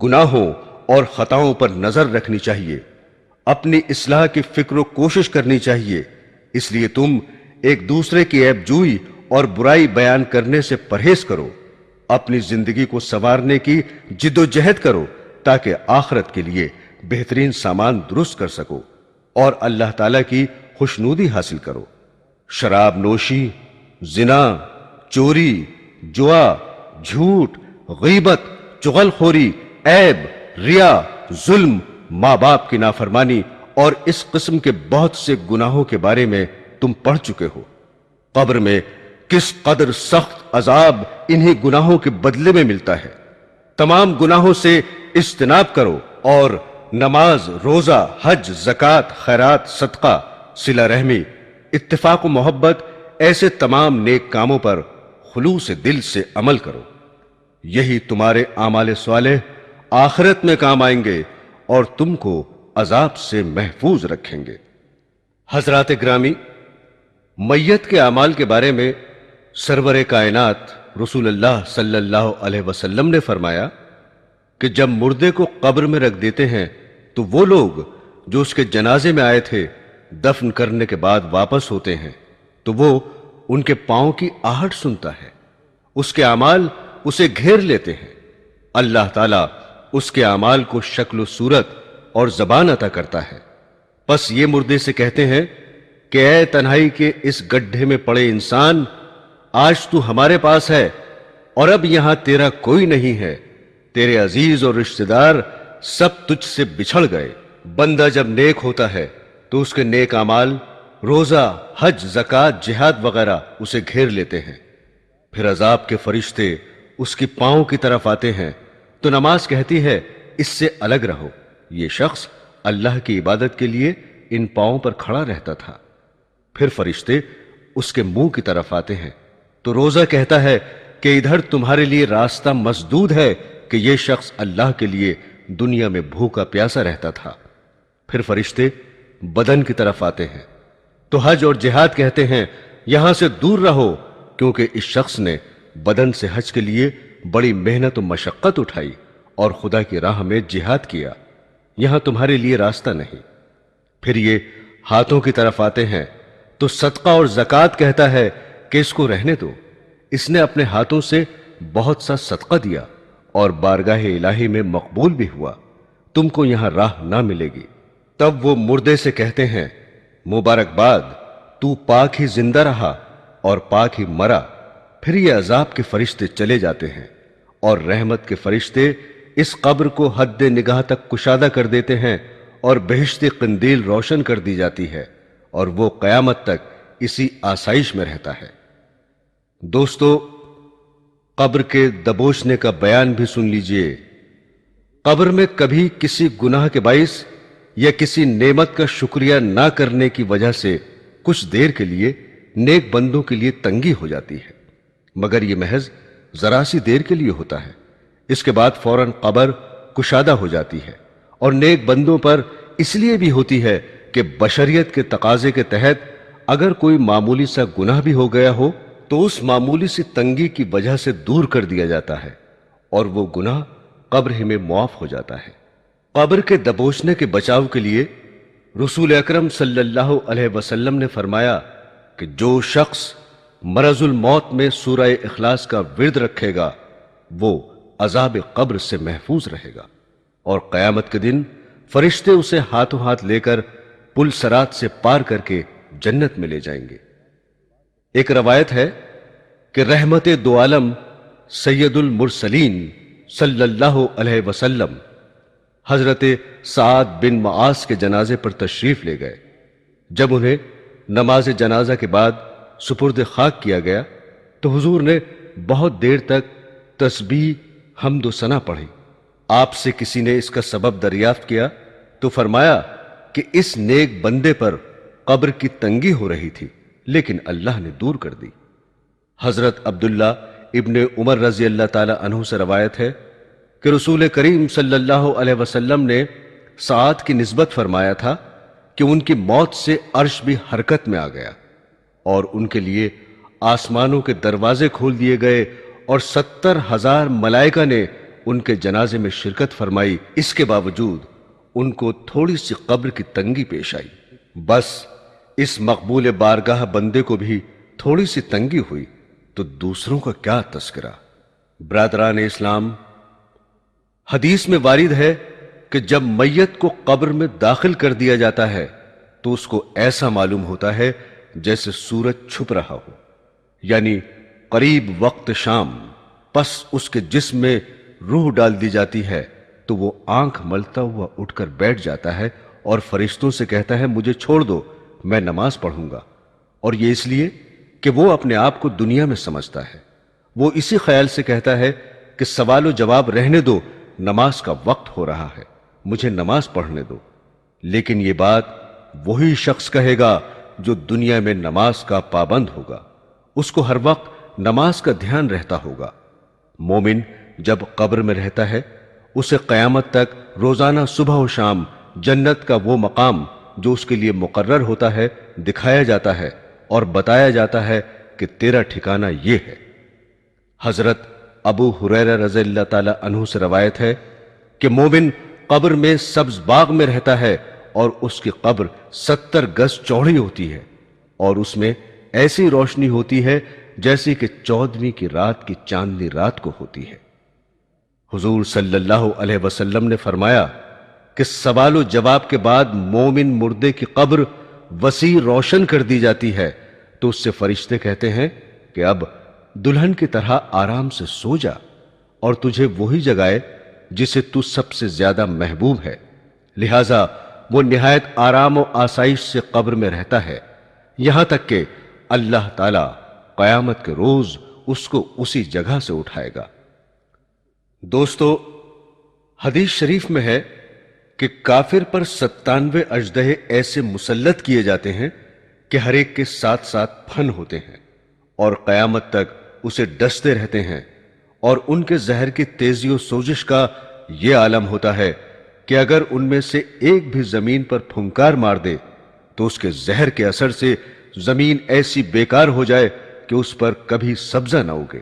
گناہوں اور خطاؤں پر نظر رکھنی چاہیے، اپنی اصلاح کی فکر و کوشش کرنی چاہیے۔ اس لیے تم ایک دوسرے کی عیب جوئی اور برائی بیان کرنے سے پرہیز کرو، اپنی زندگی کو سنوارنے کی جد و جہد کرو تاکہ آخرت کے لیے بہترین سامان درست کر سکو اور اللہ تعالیٰ کی خوشنودی حاصل کرو۔ شراب نوشی، زنا، چوری، جوا، جھوٹ، غیبت، چغل خوری، عیب، ریا، ظلم، ماں باپ کی نافرمانی اور اس قسم کے بہت سے گناہوں کے بارے میں تم پڑھ چکے ہو۔ قبر میں کس قدر سخت عذاب انہی گناہوں کے بدلے میں ملتا ہے۔ تمام گناہوں سے اجتناب کرو اور نماز، روزہ، حج، زکوٰۃ، خیرات، صدقہ، صلہ رحمی، اتفاق و محبت، ایسے تمام نیک کاموں پر خلوص دل سے عمل کرو۔ یہی تمہارے اعمال صالح آخرت میں کام آئیں گے اور تم کو عذاب سے محفوظ رکھیں گے۔ حضرات گرامی، میت کے اعمال کے بارے میں سرور کائنات رسول اللہ صلی اللہ علیہ وسلم نے فرمایا کہ جب مردے کو قبر میں رکھ دیتے ہیں تو وہ لوگ جو اس کے جنازے میں آئے تھے دفن کرنے کے بعد واپس ہوتے ہیں تو وہ ان کے پاؤں کی آہٹ سنتا ہے، اس کے اعمال اسے گھیر لیتے ہیں۔ اللہ تعالیٰ اس کے اعمال کو شکل و صورت اور زبان عطا کرتا ہے۔ پس یہ مردے سے کہتے ہیں کہ اے تنہائی کے اس گڈھے میں پڑے انسان، آج تو ہمارے پاس ہے اور اب یہاں تیرا کوئی نہیں ہے، تیرے عزیز اور رشتہ دار سب تجھ سے بچھڑ گئے۔ بندہ جب نیک ہوتا ہے تو اس کے نیک اعمال، روزہ، حج، زکوٰۃ، جہاد وغیرہ اسے گھیر لیتے ہیں۔ پھر عذاب کے فرشتے اس کی پاؤں کی طرف آتے ہیں تو نماز کہتی ہے اس سے الگ رہو۔ یہ شخص اللہ کی عبادت کے لیے ان پاؤں پر کھڑا رہتا تھا۔ پھر فرشتے اس کے منہ کی طرف آتے ہیں تو روزہ کہتا ہے کہ ادھر تمہارے لیے راستہ مسدود ہے کہ یہ شخص اللہ کے لیے دنیا میں بھوکا پیاسا رہتا تھا۔ پھر فرشتے بدن کی طرف آتے ہیں تو حج اور جہاد کہتے ہیں یہاں سے دور رہو، کیونکہ اس شخص نے بدن سے حج کے لیے بڑی محنت و مشقت اٹھائی اور خدا کی راہ میں جہاد کیا، یہاں تمہارے لیے راستہ نہیں۔ پھر یہ ہاتھوں کی طرف آتے ہیں تو صدقہ اور زکوٰۃ کہتا ہے کہ اس کو رہنے دو، اس نے اپنے ہاتھوں سے بہت سا صدقہ دیا اور بارگاہ الہی میں مقبول بھی ہوا، تم کو یہاں راہ نہ ملے گی۔ تب وہ مردے سے کہتے ہیں مبارکباد، تو پاک ہی زندہ رہا اور پاک ہی مرا، پھر یہ عذاب کے فرشتے چلے جاتے ہیں اور رحمت کے فرشتے اس قبر کو حد نگاہ تک کشادہ کر دیتے ہیں اور بہشتی قندیل روشن کر دی جاتی ہے اور وہ قیامت تک اسی آسائش میں رہتا ہے۔ دوستو، قبر کے دبوچنے کا بیان بھی سن لیجئے۔ قبر میں کبھی کسی گناہ کے باعث یا کسی نعمت کا شکریہ نہ کرنے کی وجہ سے کچھ دیر کے لیے نیک بندوں کے لیے تنگی ہو جاتی ہے، مگر یہ محض ذرا سی دیر کے لیے ہوتا ہے۔ اس کے بعد فوراً قبر کشادہ ہو جاتی ہے، اور نیک بندوں پر اس لیے بھی ہوتی ہے کہ بشریت کے تقاضے کے تحت اگر کوئی معمولی سا گناہ بھی ہو گیا ہو تو اس معمولی سی تنگی کی وجہ سے دور کر دیا جاتا ہے اور وہ گناہ قبر ہی میں معاف ہو جاتا ہے۔ قبر کے دبوچنے کے بچاؤ کے لیے رسول اکرم صلی اللہ علیہ وسلم نے فرمایا کہ جو شخص مرض الموت میں سورہ اخلاص کا ورد رکھے گا وہ عذاب قبر سے محفوظ رہے گا، اور قیامت کے دن فرشتے اسے ہاتھوں ہاتھ لے کر پل صراط سے پار کر کے جنت میں لے جائیں گے۔ ایک روایت ہے کہ رحمت دو عالم سید المرسلین صلی اللہ علیہ وسلم حضرت سعد بن معاذ کے جنازے پر تشریف لے گئے۔ جب انہیں نماز جنازہ کے بعد سپرد خاک کیا گیا تو حضور نے بہت دیر تک تسبیح، حمد و ثنا پڑھی۔ آپ سے کسی نے اس کا سبب دریافت کیا تو فرمایا کہ اس نیک بندے پر قبر کی تنگی ہو رہی تھی لیکن اللہ نے دور کر دی۔ حضرت عبداللہ ابن عمر رضی اللہ تعالی عنہ سے روایت ہے کہ رسول کریم صلی اللہ علیہ وسلم نے سعد کی نسبت فرمایا تھا کہ ان کی موت سے عرش بھی حرکت میں آ گیا اور ان کے لیے آسمانوں کے دروازے کھول دیے گئے اور 70,000 ملائکہ نے ان کے جنازے میں شرکت فرمائی۔ اس کے باوجود ان کو تھوڑی سی قبر کی تنگی پیش آئی۔ بس اس مقبول بارگاہ بندے کو بھی تھوڑی سی تنگی ہوئی تو دوسروں کا کیا تذکرہ۔ برادران اسلام، حدیث میں وارد ہے کہ جب میت کو قبر میں داخل کر دیا جاتا ہے تو اس کو ایسا معلوم ہوتا ہے جیسے سورج چھپ رہا ہو، یعنی قریب وقت شام۔ پس اس کے جسم میں روح ڈال دی جاتی ہے تو وہ آنکھ ملتا ہوا اٹھ کر بیٹھ جاتا ہے اور فرشتوں سے کہتا ہے مجھے چھوڑ دو، میں نماز پڑھوں گا۔ اور یہ اس لیے کہ وہ اپنے آپ کو دنیا میں سمجھتا ہے۔ وہ اسی خیال سے کہتا ہے کہ سوال و جواب رہنے دو، نماز کا وقت ہو رہا ہے، مجھے نماز پڑھنے دو۔ لیکن یہ بات وہی شخص کہے گا جو دنیا میں نماز کا پابند ہوگا، اس کو ہر وقت نماز کا دھیان رہتا ہوگا۔ مومن جب قبر میں رہتا ہے اسے قیامت تک روزانہ صبح و شام جنت کا وہ مقام جو اس کے لیے مقرر ہوتا ہے دکھایا جاتا ہے اور بتایا جاتا ہے کہ تیرا ٹھکانہ یہ ہے۔ حضرت ابو ہریرہ رضی اللہ تعالی عنہ سے روایت ہے کہ مومن قبر میں سبز باغ میں رہتا ہے اور اس کی قبر 70 گز چوڑی ہوتی ہے اور اس میں ایسی روشنی ہوتی ہے جیسے کہ 14ویں کی رات کی چاندنی رات کو ہوتی ہے۔ حضور صلی اللہ علیہ وسلم نے فرمایا کہ سوال و جواب کے بعد مومن مردے کی قبر وسیع روشن کر دی جاتی ہے تو اس سے فرشتے کہتے ہیں کہ اب دلہن کی طرح آرام سے سو جا اور تجھے وہی جگائے جسے تو سب سے زیادہ محبوب ہے۔ لہذا وہ نہایت آرام و آسائش سے قبر میں رہتا ہے یہاں تک کہ اللہ تعالی قیامت کے روز اس کو اسی جگہ سے اٹھائے گا۔ دوستو، حدیث شریف میں ہے کہ کافر پر 97 اژدہے ایسے مسلط کیے جاتے ہیں کہ ہر ایک کے ساتھ ساتھ پھن ہوتے ہیں اور قیامت تک اسے ڈستے رہتے ہیں، اور ان کے زہر کی تیزی و سوزش کا یہ عالم ہوتا ہے کہ اگر ان میں سے ایک بھی زمین پر پھنکار مار دے تو اس کے زہر کے اثر سے زمین ایسی بیکار ہو جائے کہ اس پر کبھی سبزہ نہ اگے۔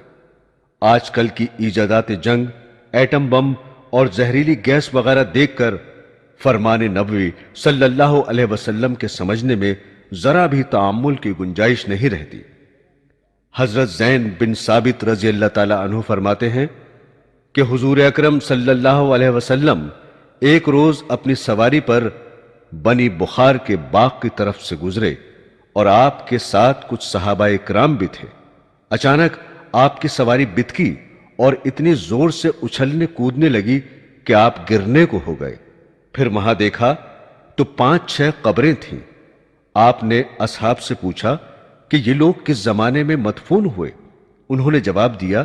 آج کل کی ایجادات جنگ، ایٹم بم اور زہریلی گیس وغیرہ دیکھ کر فرمان نبوی صلی اللہ علیہ وسلم کے سمجھنے میں ذرا بھی تعامل کی گنجائش نہیں رہتی۔ حضرت زین بن ثابت رضی اللہ تعالی عنہ فرماتے ہیں کہ حضور اکرم صلی اللہ علیہ وسلم ایک روز اپنی سواری پر بنی بخار کے باغ کی طرف سے گزرے اور آپ کے ساتھ کچھ صحابہ کرام بھی تھے۔ اچانک آپ کی سواری بتکی اور اتنی زور سے اچھلنے کودنے لگی کہ آپ گرنے کو ہو گئے۔ پھر وہاں دیکھا تو 5-6 قبریں تھیں۔ آپ نے اصحاب سے پوچھا کہ یہ لوگ کس زمانے میں مدفون ہوئے؟ انہوں نے جواب دیا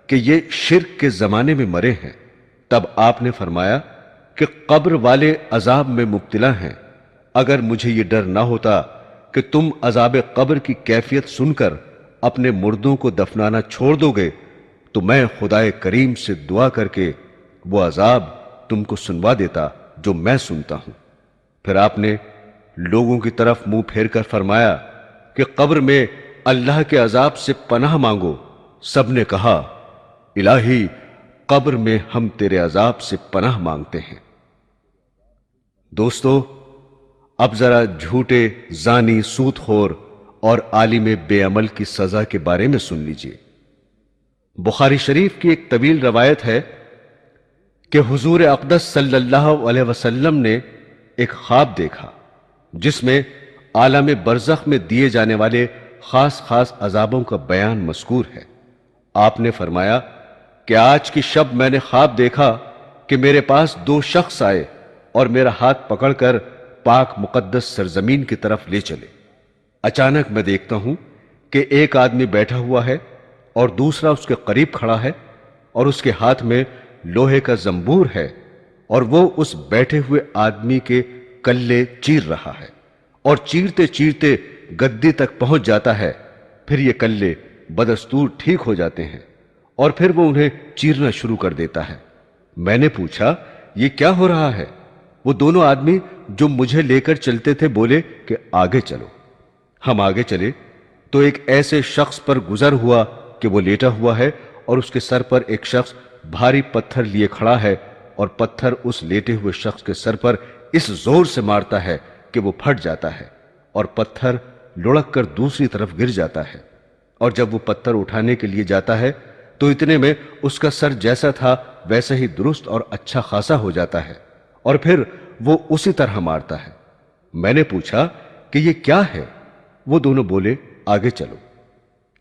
کہ یہ شرک کے زمانے میں مرے ہیں۔ تب آپ نے فرمایا کہ قبر والے عذاب میں مبتلا ہیں۔ اگر مجھے یہ ڈر نہ ہوتا کہ تم عذاب قبر کی کیفیت سن کر اپنے مردوں کو دفنانا چھوڑ دو گے تو میں خدائے کریم سے دعا کر کے وہ عذاب تم کو سنوا دیتا جو میں سنتا ہوں۔ پھر آپ نے لوگوں کی طرف منہ پھیر کر فرمایا کہ قبر میں اللہ کے عذاب سے پناہ مانگو۔ سب نے کہا الہی قبر میں ہم تیرے عذاب سے پناہ مانگتے ہیں۔ دوستو، اب ذرا جھوٹے، زانی، سود خور اور عالم بے عمل کی سزا کے بارے میں سن لیجئے۔ بخاری شریف کی ایک طویل روایت ہے کہ حضور اقدس صلی اللہ علیہ وسلم نے ایک خواب دیکھا جس میں عالم برزخ میں دیے جانے والے خاص خاص عذابوں کا بیان مذکور ہے۔ آپ نے فرمایا کہ آج کی شب میں نے خواب دیکھا کہ میرے پاس 2 شخص آئے اور میرا ہاتھ پکڑ کر پاک مقدس سرزمین کی طرف لے چلے۔ اچانک میں دیکھتا ہوں کہ ایک آدمی بیٹھا ہوا ہے اور دوسرا اس کے قریب کھڑا ہے اور اس کے ہاتھ میں لوہے کا زنبور ہے اور وہ اس بیٹھے ہوئے آدمی کے کلے چیر رہا ہے اور چیرتے چیرتے گدی تک پہنچ جاتا ہے۔ پھر یہ کلے بدستور ٹھیک ہو جاتے ہیں اور پھر وہ انہیں چیرنا شروع کر دیتا ہے۔ میں نے پوچھا یہ کیا ہو رہا ہے؟ وہ دونوں آدمی جو مجھے لے کر چلتے تھے بولے کہ آگے چلو۔ ہم آگے چلے تو ایک ایسے شخص پر گزر ہوا کہ وہ لیٹا ہوا ہے اور اس کے سر پر ایک شخص بھاری پتھر لیے کھڑا ہے اور پتھر اس لیٹے ہوئے شخص کے سر پر اس زور سے مارتا ہے کہ وہ پھٹ جاتا ہے اور پتھر لڑک کر دوسری طرف گر جاتا ہے، اور جب وہ پتھر اٹھانے کے لیے جاتا ہے تو اتنے میں اس کا سر جیسا تھا ویسا ہی درست اور اچھا خاصا ہو جاتا ہے اور پھر وہ اسی طرح مارتا ہے۔ میں نے پوچھا کہ یہ کیا ہے؟ وہ دونوں بولے آگے چلو۔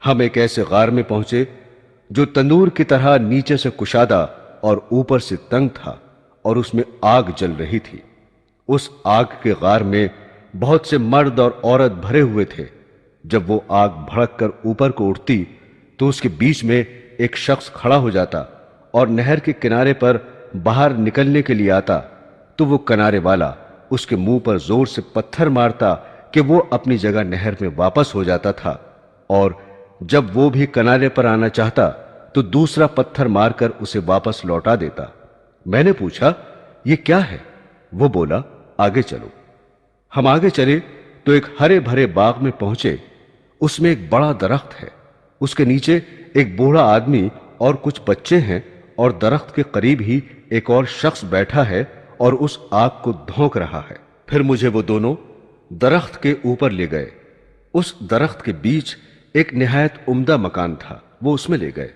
ہم ایک ایسے غار میں پہنچے جو تندور کی طرح نیچے سے کشادہ اور اوپر سے تنگ تھا اور اس میں آگ جل رہی تھی۔ اس آگ کے غار میں بہت سے مرد اور عورت بھرے ہوئے تھے۔ جب وہ آگ بھڑک کر اوپر کو اٹھتی تو اس کے بیچ میں ایک شخص کھڑا ہو جاتا اور نہر کے کنارے پر باہر نکلنے کے لیے آتا تو وہ کنارے والا اس کے منہ پر زور سے پتھر مارتا کہ وہ اپنی جگہ نہر میں واپس ہو جاتا تھا، اور جب وہ بھی کنارے پر آنا چاہتا تو دوسرا پتھر مار کر اسے واپس لوٹا دیتا۔ میں نے پوچھا یہ کیا ہے؟ وہ بولا آگے چلو۔ ہم آگے چلے تو ایک ہرے بھرے باغ میں پہنچے۔ اس میں ایک بڑا درخت ہے، اس کے نیچے ایک بوڑھا آدمی اور کچھ بچے ہیں، اور درخت کے قریب ہی ایک اور شخص بیٹھا ہے اور اس آگ کو دھونک رہا ہے۔ پھر مجھے وہ دونوں درخت کے اوپر لے گئے۔ اس درخت کے بیچ ایک نہایت عمدہ مکان تھا، وہ اس میں لے گئے۔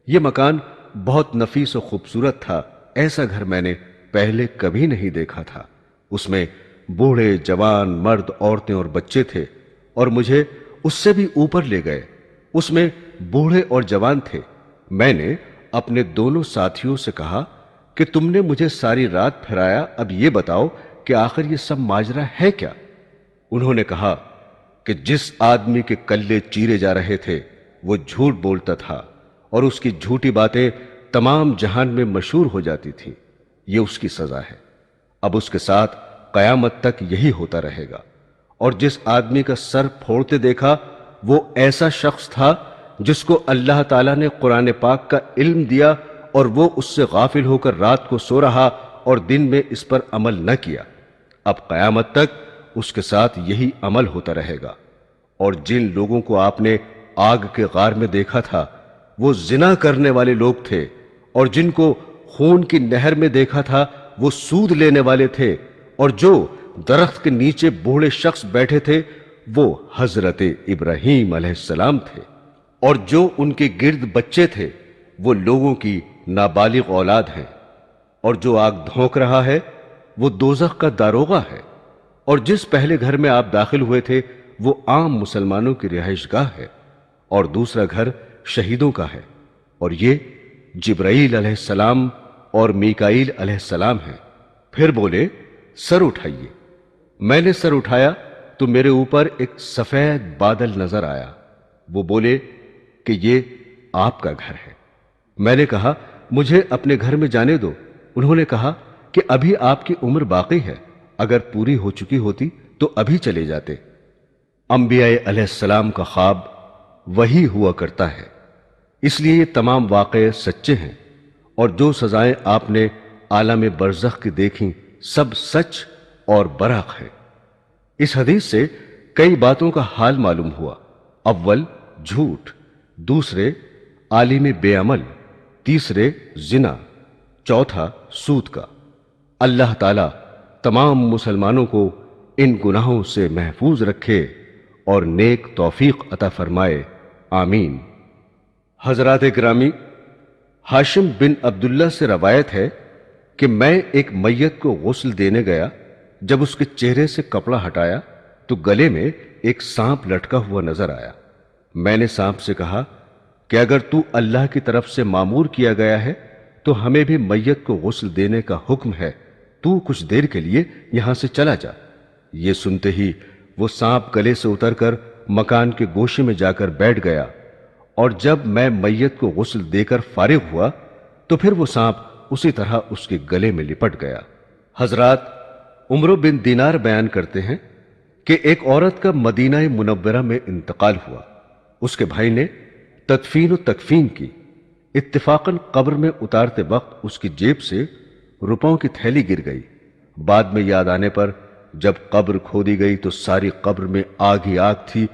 یہ مکان بہت نفیس و خوبصورت تھا، ایسا گھر میں نے پہلے کبھی نہیں دیکھا تھا۔ اس میں بوڑھے، جوان، مرد، عورتیں اور بچے تھے، اور مجھے اس سے بھی اوپر لے گئے۔ اس میں بوڑھے اور جوان تھے۔ میں نے اپنے دونوں ساتھیوں سے کہا کہ تم نے مجھے ساری رات پھرایا، اب یہ بتاؤ کہ آخر یہ سب ماجرا ہے کیا؟ انہوں نے کہا کہ جس آدمی کے کلے چیرے جا رہے تھے وہ جھوٹ بولتا تھا اور اس کی جھوٹی باتیں تمام جہان میں مشہور ہو جاتی تھیں۔ یہ اس کی سزا ہے۔ اب اس کے ساتھ قیامت تک یہی ہوتا رہے گا۔ اور جس آدمی کا سر پھوڑتے دیکھا وہ ایسا شخص تھا جس کو اللہ تعالیٰ نے قرآن پاک کا علم دیا اور وہ اس سے غافل ہو کر رات کو سو رہا اور دن میں اس پر عمل نہ کیا۔ اب قیامت تک اس کے ساتھ یہی عمل ہوتا رہے گا۔ اور جن لوگوں کو آپ نے آگ کے غار میں دیکھا تھا وہ زنا کرنے والے لوگ تھے، اور جن کو خون کی نہر میں دیکھا تھا وہ سود لینے والے تھے، اور جو درخت کے نیچے بوڑھے شخص بیٹھے تھے وہ حضرت ابراہیم علیہ السلام تھے، اور جو ان کے گرد بچے تھے وہ لوگوں کی نابالغ اولاد ہیں، اور جو آگ دھونک رہا ہے وہ دوزخ کا داروغہ ہے، اور جس پہلے گھر میں آپ داخل ہوئے تھے وہ عام مسلمانوں کی رہائش گاہ ہے، اور دوسرا گھر شہیدوں کا ہے، اور یہ جبرائیل علیہ السلام اور میکائیل علیہ السلام ہیں۔ پھر بولے سر اٹھائیے۔ میں نے سر اٹھایا تو میرے اوپر ایک سفید بادل نظر آیا۔ وہ بولے کہ یہ آپ کا گھر ہے۔ میں نے کہا مجھے اپنے گھر میں جانے دو۔ انہوں نے کہا کہ ابھی آپ کی عمر باقی ہے، اگر پوری ہو چکی ہوتی تو ابھی چلے جاتے۔ انبیاء علیہ السلام کا خواب وہی ہوا کرتا ہے، اس لیے یہ تمام واقعے سچے ہیں، اور جو سزائیں آپ نے عالم برزخ کی دیکھیں سب سچ اور برحق ہے۔ اس حدیث سے کئی باتوں کا حال معلوم ہوا۔ اول جھوٹ، دوسرے عالم بے عمل، تیسرے زنا، چوتھا سود کا۔ اللہ تعالی تمام مسلمانوں کو ان گناہوں سے محفوظ رکھے اور نیک توفیق عطا فرمائے، آمین۔ حضرات گرامی، ہاشم بن عبداللہ سے روایت ہے کہ میں ایک میت کو غسل دینے گیا۔ جب اس کے چہرے سے کپڑا ہٹایا تو گلے میں ایک سانپ لٹکا ہوا نظر آیا۔ میں نے سانپ سے کہا کہ اگر تو اللہ کی طرف سے مامور کیا گیا ہے تو ہمیں بھی میت کو غسل دینے کا حکم ہے، تو کچھ دیر کے لیے یہاں سے چلا جا۔ یہ سنتے ہی وہ سانپ گلے سے اتر کر مکان کے گوشے میں جا کر بیٹھ گیا، اور جب میں میت کو غسل دے کر فارغ ہوا تو پھر وہ سانپ اسی طرح اس کے گلے میں لپٹ گیا۔ حضرات عمرو بن دینار بیان کرتے ہیں کہ ایک عورت کا مدینہ منورہ میں انتقال ہوا۔ اس کے بھائی نے تدفین و تکفین کی۔ اتفاقاً قبر میں اتارتے وقت اس کی جیب سے روپوں کی تھیلی گر گئی۔ بعد میں یاد آنے پر جب قبر کھودی گئی تو ساری قبر میں آگ ہی آگ تھی،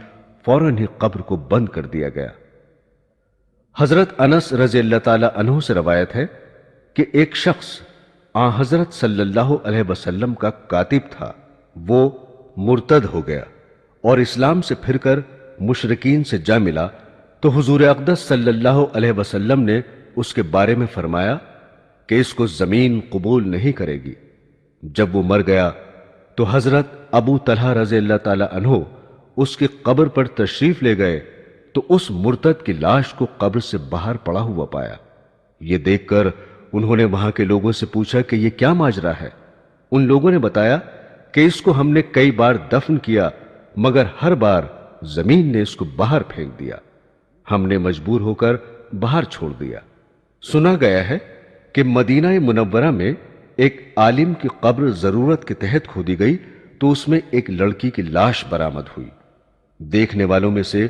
فوراً ہی قبر کو بند کر دیا گیا۔ حضرت انس رضی اللہ تعالی عنہ سے روایت ہے کہ ایک شخص آن حضرت صلی اللہ علیہ وسلم کا کاتب تھا۔ وہ مرتد ہو گیا اور اسلام سے پھر کر مشرکین سے جا ملا تو حضور اقدس صلی اللہ علیہ وسلم نے اس کے بارے میں فرمایا کہ اس کو زمین قبول نہیں کرے گی۔ جب وہ مر گیا تو حضرت ابو طلحہ رضی اللہ تعالی عنہ اس کی قبر پر تشریف لے گئے تو اس مرتد کی لاش کو قبر سے باہر پڑا ہوا پایا۔ یہ دیکھ کر انہوں نے وہاں کے لوگوں سے پوچھا کہ یہ کیا ماجرا ہے؟ ان لوگوں نے بتایا کہ اس کو ہم نے کئی بار دفن کیا مگر ہر بار زمین نے اس کو باہر پھینک دیا، ہم نے مجبور ہو کر باہر چھوڑ دیا۔ سنا گیا ہے کہ مدینہ منورہ میں ایک عالم کی قبر ضرورت کے تحت کھودی گئی تو اس میں ایک لڑکی کی لاش برآمد ہوئی۔ دیکھنے والوں میں سے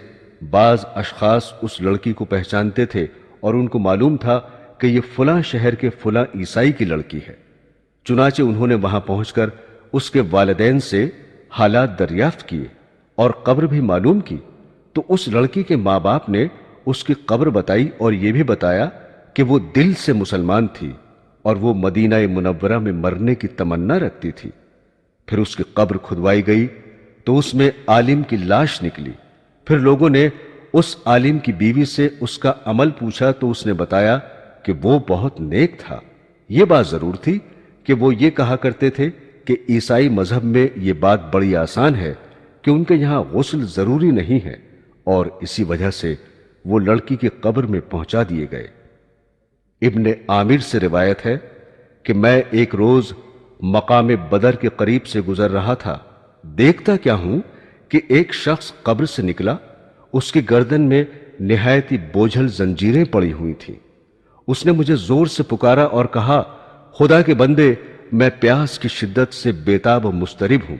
بعض اشخاص اس لڑکی کو پہچانتے تھے اور ان کو معلوم تھا کہ یہ فلاں شہر کے فلاں عیسائی کی لڑکی ہے۔ چنانچہ انہوں نے وہاں پہنچ کر اس کے والدین سے حالات دریافت کیے اور قبر بھی معلوم کی تو اس لڑکی کے ماں باپ نے اس کی قبر بتائی اور یہ بھی بتایا کہ وہ دل سے مسلمان تھی اور وہ مدینہ منورہ میں مرنے کی تمنا رکھتی تھی۔ پھر اس کی قبر کھدوائی گئی تو اس میں عالم کی لاش نکلی۔ پھر لوگوں نے اس عالم کی بیوی سے اس کا عمل پوچھا تو اس نے بتایا کہ وہ بہت نیک تھا۔ یہ بات ضرور تھی کہ وہ یہ کہا کرتے تھے کہ عیسائی مذہب میں یہ بات بڑی آسان ہے کہ ان کے یہاں غسل ضروری نہیں ہے، اور اسی وجہ سے وہ لڑکی کی قبر میں پہنچا دیے گئے۔ ابن عامر سے روایت ہے کہ میں ایک روز مقام بدر کے قریب سے گزر رہا تھا، دیکھتا کیا ہوں کہ ایک شخص قبر سے نکلا، اس کی گردن میں نہایت ہی بوجھل زنجیریں پڑی ہوئی تھیں۔ اس نے مجھے زور سے پکارا اور کہا، خدا کے بندے، میں پیاس کی شدت سے بیتاب و مضطرب ہوں،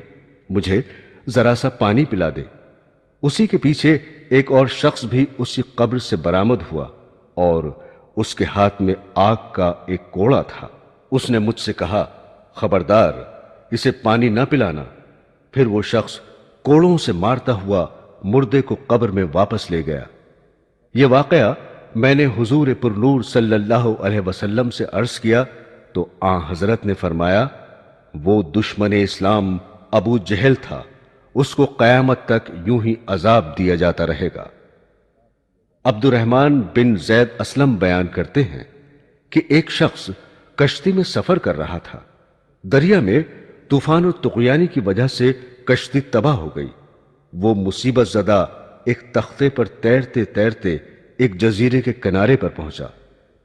مجھے ذرا سا پانی پلا دے۔ اسی کے پیچھے ایک اور شخص بھی اسی قبر سے برآمد ہوا اور اس کے ہاتھ میں آگ کا ایک کوڑا تھا۔ اس نے مجھ سے کہا، خبردار، اسے پانی نہ پلانا۔ پھر وہ شخص کوڑوں سے مارتا ہوا مردے کو قبر میں واپس لے گیا۔ یہ واقعہ میں نے حضور پر نور صلی اللہ علیہ وسلم سے عرض کیا تو آن حضرت نے فرمایا، وہ دشمن اسلام ابو جہل تھا، اس کو قیامت تک یوں ہی عذاب دیا جاتا رہے گا۔ عبد الرحمن بن زید اسلم بیان کرتے ہیں کہ ایک شخص کشتی میں سفر کر رہا تھا، دریا میں طوفان و طغیانی کی وجہ سے کشتی تباہ ہو گئی۔ وہ مصیبت زدہ ایک تختے پر تیرتے تیرتے ایک جزیرے کے کنارے پر پہنچا۔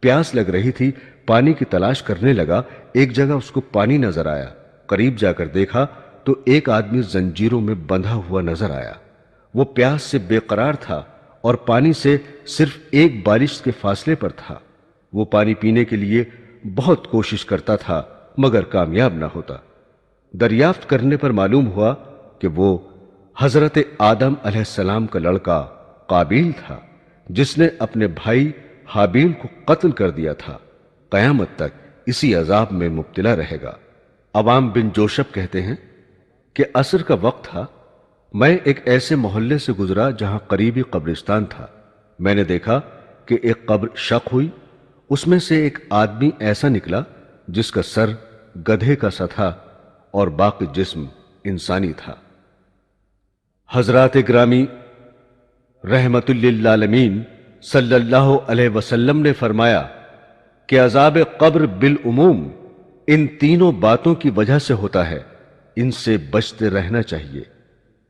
پیاس لگ رہی تھی، پانی کی تلاش کرنے لگا۔ ایک جگہ اس کو پانی نظر آیا۔ قریب جا کر دیکھا تو ایک آدمی زنجیروں میں بندھا ہوا نظر آیا۔ وہ پیاس سے بے قرار تھا اور پانی سے صرف ایک بالش کے فاصلے پر تھا۔ وہ پانی پینے کے لیے بہت کوشش کرتا تھا مگر کامیاب نہ ہوتا۔ دریافت کرنے پر معلوم ہوا کہ وہ حضرت آدم علیہ السلام کا لڑکا قابیل تھا، جس نے اپنے بھائی حابیل کو قتل کر دیا تھا۔ قیامت تک اسی عذاب میں مبتلا رہے گا۔ عوام بن جوشب کہتے ہیں کہ عصر کا وقت تھا، میں ایک ایسے محلے سے گزرا جہاں قریبی قبرستان تھا۔ میں نے دیکھا کہ ایک قبر شق ہوئی، اس میں سے ایک آدمی ایسا نکلا جس کا سر گدھے کا سا تھا اور باقی جسم انسانی تھا۔ حضرات گرامی، رحمت للعالمین صلی اللہ علیہ وسلم نے فرمایا کہ عذاب قبر بالعموم ان تینوں باتوں کی وجہ سے ہوتا ہے، ان سے بچتے رہنا چاہیے: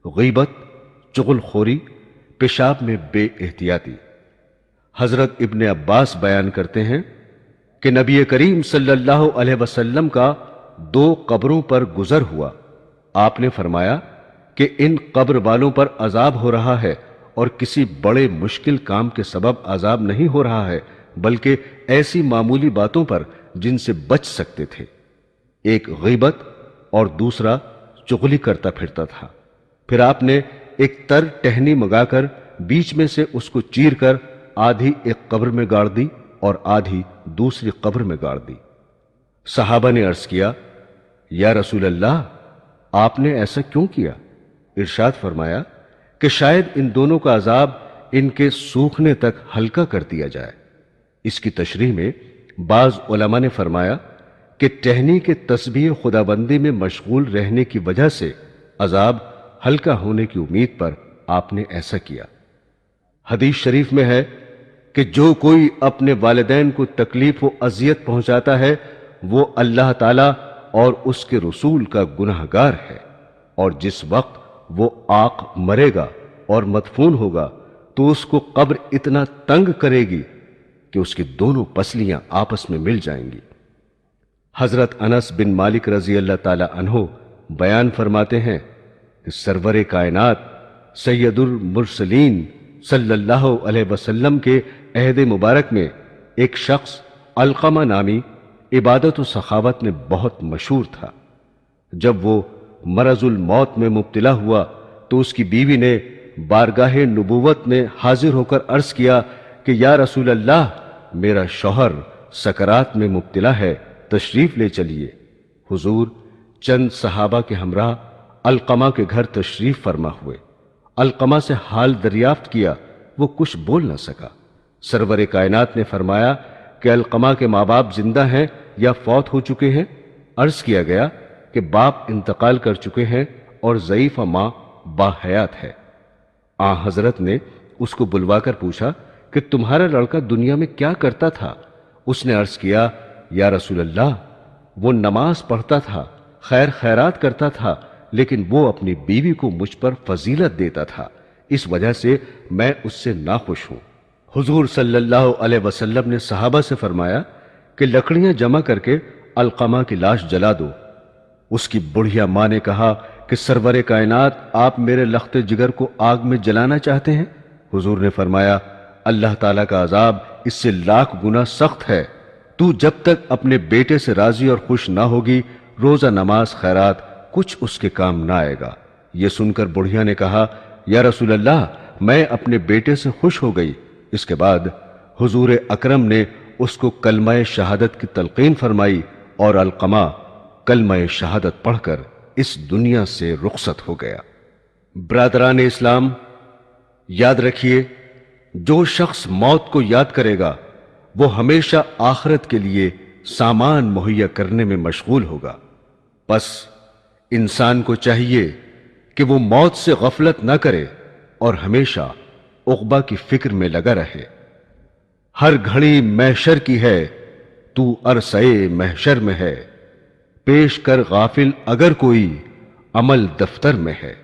غیبت، چغل خوری، پیشاب میں بے احتیاطی۔ حضرت ابن عباس بیان کرتے ہیں کہ نبی کریم صلی اللہ علیہ وسلم کا 2 قبروں پر گزر ہوا۔ آپ نے فرمایا کہ ان قبر والوں پر عذاب ہو رہا ہے، اور کسی بڑے مشکل کام کے سبب عذاب نہیں ہو رہا ہے، بلکہ ایسی معمولی باتوں پر جن سے بچ سکتے تھے۔ ایک غیبت اور دوسرا چغلی کرتا پھرتا تھا۔ پھر آپ نے ایک تر ٹہنی منگا کر بیچ میں سے اس کو چیر کر آدھی ایک قبر میں گاڑ دی اور آدھی دوسری قبر میں گاڑ دی۔ صحابہ نے عرض کیا: یا رسول اللہ، آپ نے ایسا کیوں کیا؟ ارشاد فرمایا کہ شاید ان دونوں کا عذاب ان کے سوکھنے تک ہلکا کر دیا جائے۔ اس کی تشریح میں بعض علماء نے فرمایا کہ ٹہنی کے تسبیح خدابندی میں مشغول رہنے کی وجہ سے عذاب ہلکا ہونے کی امید پر آپ نے ایسا کیا۔ حدیث شریف میں ہے کہ جو کوئی اپنے والدین کو تکلیف و اذیت پہنچاتا ہے وہ اللہ تعالی اور اس کے رسول کا گنہگار ہے، اور جس وقت وہ آق مرے گا اور مدفون ہوگا تو اس کو قبر اتنا تنگ کرے گی کہ اس کی دونوں پسلیاں آپس میں مل جائیں گی۔ حضرت انس بن مالک رضی اللہ تعالی عنہ بیان فرماتے ہیں کہ سرور کائنات سید المرسلین صلی اللہ علیہ وسلم کے عہد مبارک میں ایک شخص علقمہ نامی عبادت و سخاوت میں بہت مشہور تھا۔ جب وہ مرض الموت میں مبتلا ہوا تو اس کی بیوی نے بارگاہ نبوت میں حاضر ہو کر عرض کیا کہ یا رسول اللہ، میرا شوہر سکرات میں مبتلا ہے، تشریف لے چلیے۔ حضور چند صحابہ کے ہمراہ علقمہ کے گھر تشریف فرما ہوئے۔ علقمہ سے حال دریافت کیا، وہ کچھ بول نہ سکا۔ سرور کائنات نے فرمایا کہ علقمہ کے ماں باپ زندہ ہیں یا فوت ہو چکے ہیں؟ عرض کیا گیا کہ باپ انتقال کر چکے ہیں اور ضعیفہ ماں باحیات ہے۔ حضرت نے اس کو بلوا کر پوچھا کہ تمہارا لڑکا دنیا میں کیا کرتا تھا؟ اس نے عرض کیا: یا رسول اللہ، وہ نماز پڑھتا تھا، خیر خیرات کرتا تھا، لیکن وہ اپنی بیوی کو مجھ پر فضیلت دیتا تھا، اس وجہ سے میں اس سے ناخوش ہوں۔ حضور صلی اللہ علیہ وسلم نے صحابہ سے فرمایا کہ لکڑیاں جمع کر کے علقمہ کی لاش جلا دو۔ اس کی بڑھیا ماں نے کہا کہ سرور کائنات، آپ میرے لخت جگر کو آگ میں جلانا چاہتے ہیں؟ حضور نے فرمایا: اللہ تعالیٰ کا عذاب اس سے 1,00,000 گنا سخت ہے۔ تو جب تک اپنے بیٹے سے راضی اور خوش نہ ہوگی، روزہ نماز خیرات کچھ اس کے کام نہ آئے گا۔ یہ سن کر بڑھیا نے کہا: یا رسول اللہ، میں اپنے بیٹے سے خوش ہو گئی۔ اس کے بعد حضور اکرم نے اس کو کلمہ شہادت کی تلقین فرمائی اور علقمہ کلمہ شہادت پڑھ کر اس دنیا سے رخصت ہو گیا۔ برادران اسلام، یاد رکھیے، جو شخص موت کو یاد کرے گا وہ ہمیشہ آخرت کے لیے سامان مہیا کرنے میں مشغول ہوگا۔ بس انسان کو چاہیے کہ وہ موت سے غفلت نہ کرے اور ہمیشہ عقبہ کی فکر میں لگا رہے۔ ہر گھڑی محشر کی ہے، تو عرصۂ محشر میں ہے، پیش کر غافل اگر کوئی عمل دفتر میں ہے۔